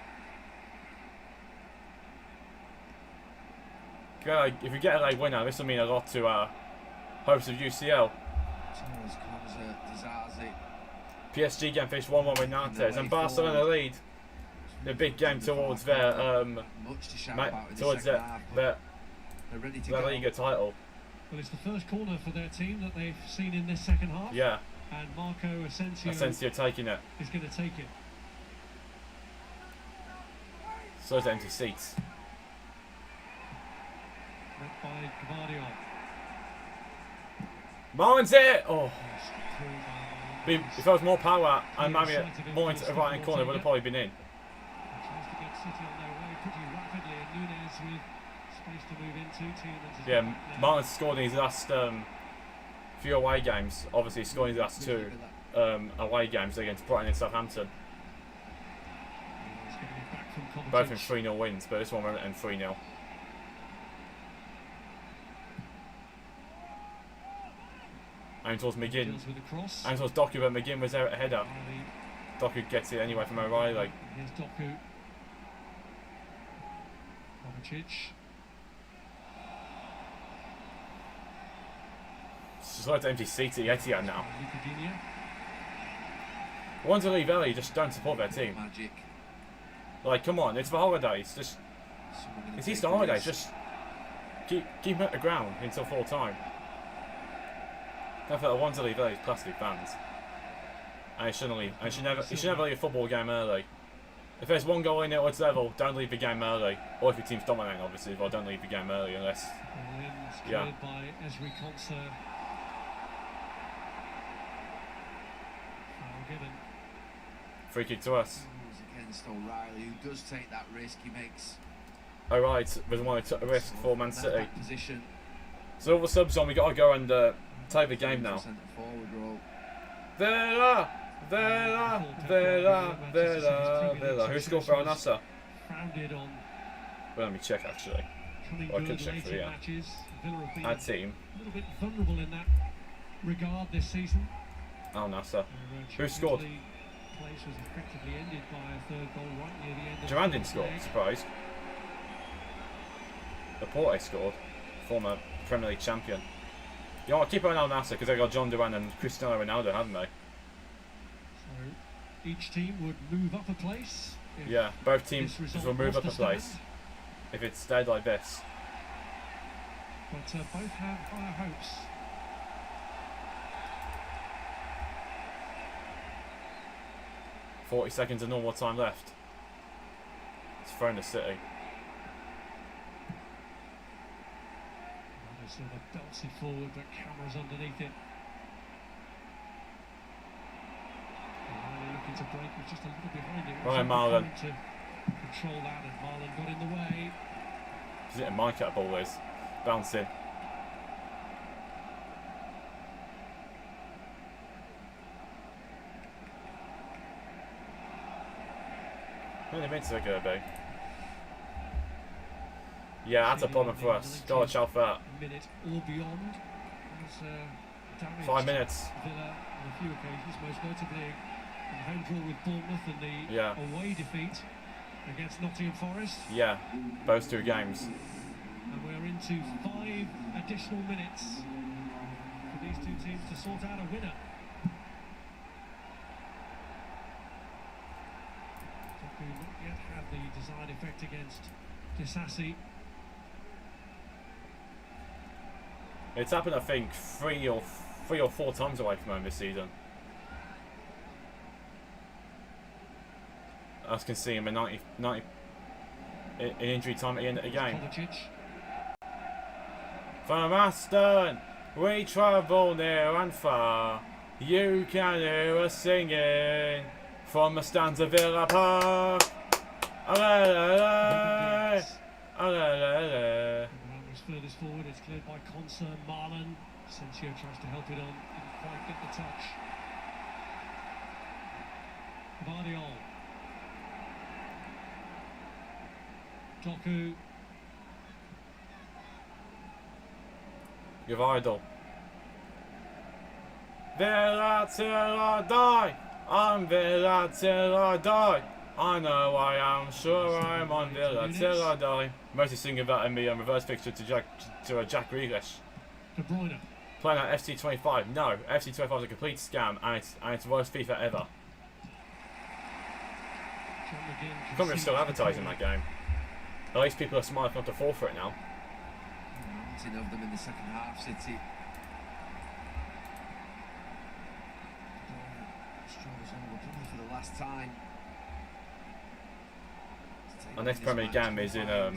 If you get a late winner, this will mean a lot to hopes of UCL. PSG game finished 1-1 with Nantes, and Barcelona lead. The big game towards their their La Liga title. Well, it's the first corner for their team that they've seen in this second half. Yeah. And Marco Asensio taking it. Is going to take it. So is empty seats. Met by Gavardio. Marlon's it! Oh. If there was more power and maybe more into the right hand corner, it would have probably been in. Tries to get City on their way pretty rapidly, and Nunes with space to move into. Yeah, Marlon scored in his last few away games. Obviously, scored in his last two away games against Brighton and Southampton. He's getting it back from Both in Kovacic. 3-0 wins, but this one went in 3-0. And towards McGinn. Deals with the cross. And towards Doku, but McGinn was there at a header. Riley. Doku gets it anyway from O'Reilly. Here's Doku. Kovacic. It's just like the empty seats at the Etihad now. Luca Want to leave early, just don't support their team. Magic. Like, come on, it's the holidays. Just Someone gonna it's take Easter the holidays. risk. Just keep them at the ground until full time. Definitely, I want to leave early. Plastic fans. And you shouldn't leave. And you should never leave a football game early. If there's one goal in it or it's level, don't leave the game early. Or if your team's dominating, obviously, well, don't leave the game early unless. Yeah. Cleared by Esri Konsa. Foul given. Free kick to us. It's against O'Reilly, who does take that risk. He makes Alright, there's one who took a risk for Man City. that position. So all the subs on, we gotta go and take the game now. Centre forward role. Villa! Who scored for Al Nassr? Founded on Well, let me check actually. coming Well, I can good check late for in you. matches. Villa have been Our team, a little bit vulnerable in that regard this season. Al Nassr. Their, Who scored? Champions League place was effectively ended by a third goal right near the end of Duran the didn't score, leg. surprised. Laporte scored, former Premier League champion. You know what, keep an eye on Al Nassr because they got John Duran and Cristiano Ronaldo, haven't they? So each team would move up a place. if Yeah, both teams this result will move was up to a place stand. if it stayed like this. But both have higher hopes. .40 seconds of normal time left. It's thrown to City. Silva belts it forward, but cameras underneath it. Riley looking to break, was just a little behind it. Ryan Marlon. To control that, and Marlon got in the way. Is it a mic at ball is? Bouncing. How many minutes are they going to be? Yeah, that's a problem for us. Gotta watch out for that. A minute or beyond. Has damaged 5 minutes. Villa on a few occasions, most notably in the home draw with Bournemouth and the Yeah. away defeat against Nottingham Forest. Yeah, those two games. And we're into 5 additional minutes for these two teams to sort out a winner. Doku not yet had the desired effect against Disasi. It's happened, I think, three or four times away from home this season. As can see him in 90 in injury time at the end of the game. Kovacic. From Aston, we travel near and far. You can hear us singing from the stands of Villa Park. Alele, alele. Was furthest forward, it's cleared by Konsa, Marlon. Sensio tries to help it on, didn't quite get the touch. Vardiol. Doku. You're idle. Villa till I die. I'm Villa till I die. I know I am, sure I'm on Villa till I die. Mostly singing that in the reverse picture to Jack Grealish. De Bruyne. Playing at FC25. No, FC25 is a complete scam and it's the worst FIFA ever. John McGinn. Company still advertising that game. At least people are smart enough to fall for it now. Mountain of them in the second half, City. Strolls on, probably for the last time. Our next Premier League game is in the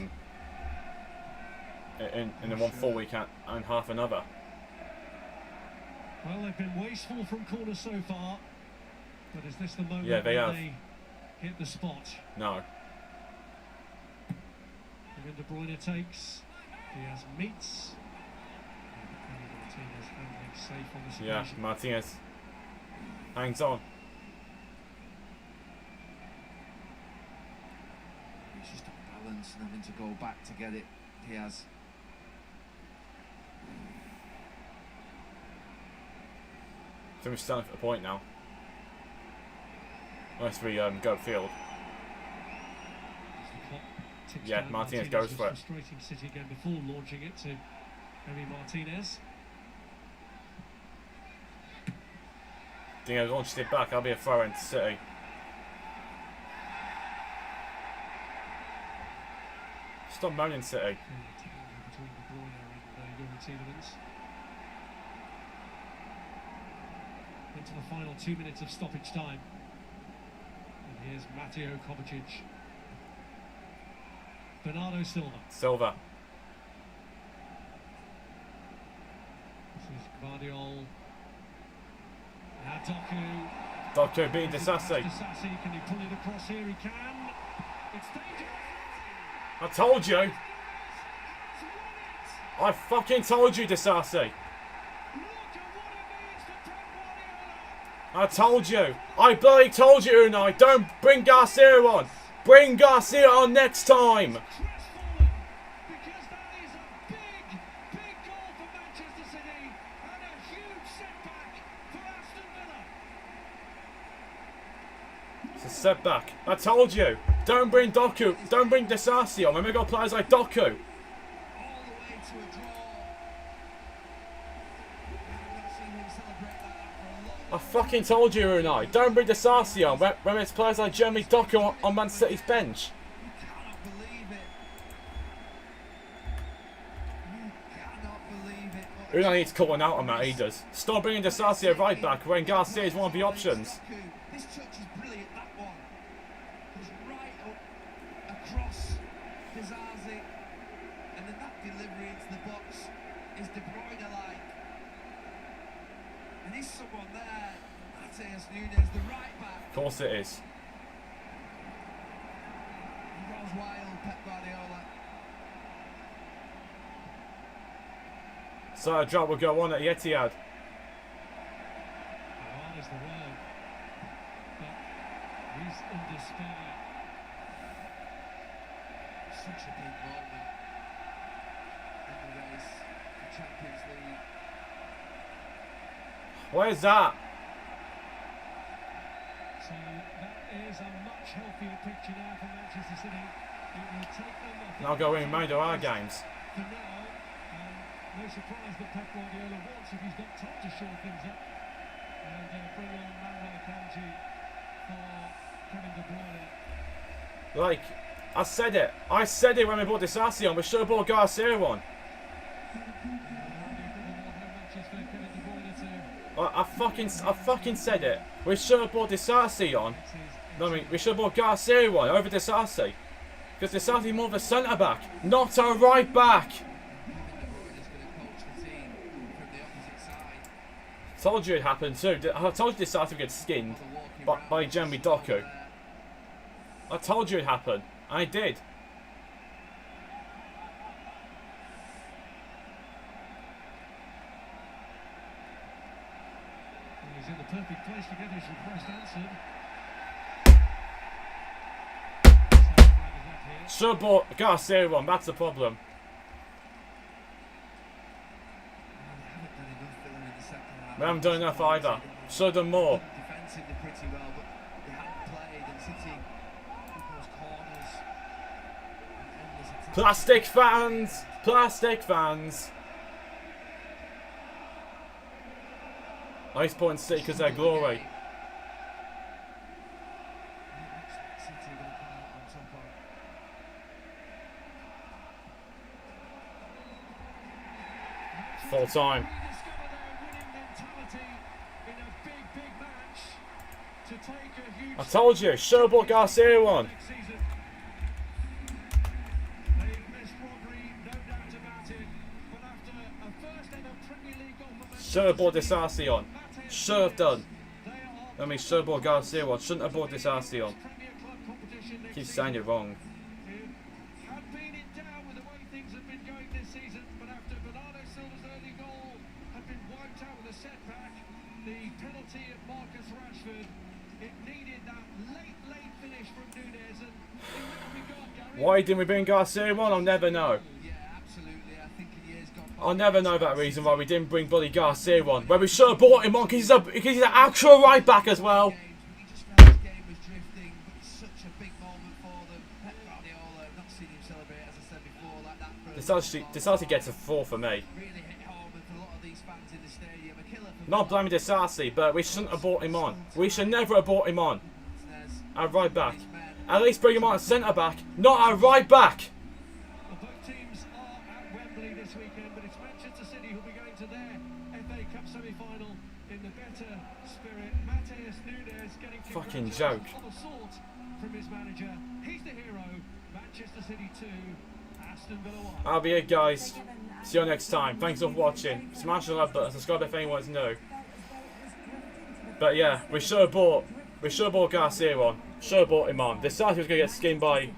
1 full week and half another. Well, they've been wasteful from corners so far, but is this the moment Yeah, they when have. they hit the spot? No. And then De Bruyne takes, Diaz meets. And Martinez handling safe on this Yeah, occasion. Martinez. Hangs on. He's just off balance and having to go back to get it. He has. I think we're starting for a point now. Unless we go upfield. Yeah, Martinez goes for it. Frustrating City again before launching it to Emi Martinez. Dingo launched it back. I'll be a throw into City. Stop moaning, City. Between De Bruyne and Yuri Tielemans. Into the final 2 minutes of stoppage time. And here's Mateo Kovacic. Bernardo Silva. Silva. This is Guardiol. Now Doku. Doku beating Disasi. Disasi, can he pull it across here? He can. It's dangerous. I told you. I fucking told you, Disasi. I told you. I bloody told you, Unai. Don't bring Garcia on. Bring Garcia on next time. Because that is a big, big goal for Manchester City and a huge setback for Aston Villa. It's a setback. I told you. Don't bring Doku. Don't bring Disasi on when we got players like Doku. All the way to a draw. We've not seen him celebrate like that for a long I fucking told you, Unai. Don't bring Disasi on when it's players like Jeremy Doku on Man City's bench. You cannot believe it. You cannot believe it. Unai needs calling out on that, he does. Stop bringing Disasi right back when Garcia is one of the options. This touch is brilliant, that one. Goes right up across Disasi. And then that delivery into the box is De Bruyne-like. And is someone there? Mateus Nunes, the right back. Of course it is. He goes wild, Pep Guardiola. So a drop will go on at the Etihad. On is the word. But he's in despair. Such a big moment in the race for Champions League. Where's that? So that is a much healthier picture now for Manchester City. It will take them, I think, Now go in mind of our games. for now. No surprise that Pep Guardiola wants, if he's got time to shore things up, and bring on Manuel Akanji for Kevin De Bruyne. Like, I said it. I said it when we brought Disasi on. We should have brought Garcia on. I fucking said it. We should have brought Disasi on. No, I mean, we should have brought Garcia on over Disasi. Because Disasi is more of a centre back, not a right back. Told you it happened too. I told you Disasi would get skinned by Jeremy Doku. I told you it happened. I did. He's in the perfect place to get his request answered. Should have brought Garcia on. That's the problem. We haven't done enough either. Should have done more. Defensively pretty well, but they haven't played, and City those corners and endless attacks. Plastic fans! Plastic fans! Ice Point City because their glory. City going to come out on top of. Full time. Rediscover their winning mentality in a big, big match to take a huge I told you, should have brought Garcia on. next season. They've missed Rodri, no doubt about it, but after a first ever Premier League goal for Manchester Should have brought City, Disasi on. Should have done. I mean, should have brought Garcia on. Shouldn't have brought Disasi on. Premier Club competition next Keep season. saying it wrong. Had been in doubt with the way things have been going this season, but after Bernardo Silva's early goal had been wiped out with a setback, the penalty of Marcus Rashford. It needed that late finish from Nunez, and in that regard, Gary, Why didn't we bring Garcia on? I'll never know. Yeah, absolutely. I think in years gone by, I'll never know that reason why we didn't bring bloody Garcia on. Where we should have brought him on because he's an actual right back as well. games, but you just felt his game was drifting, but it's such a big moment for them. Pep Guardiola, not seen him celebrate, as I said before, like that. Disasi gets a 4 for me. Really hit home, and for a lot of these fans in the stadium, a killer for Not blaming Disasi, but we shouldn't have brought him on. We should never have brought him on. Our right back. At least bring him on at centre back, not our right back. well, both teams are at Wembley this weekend, but it's Manchester City who'll be going to their FA Cup semi-final in the better spirit. Mateus Nunes getting Fucking congratulations joke. of a sort from his manager. He's the hero. Manchester City 2, Aston Villa 1. I'll be it, guys. See you next time. Thanks for watching. Smash the like button, subscribe if anyone's new. But yeah, we should have brought Garcia on. Should have brought him on. This side was going to get skinned by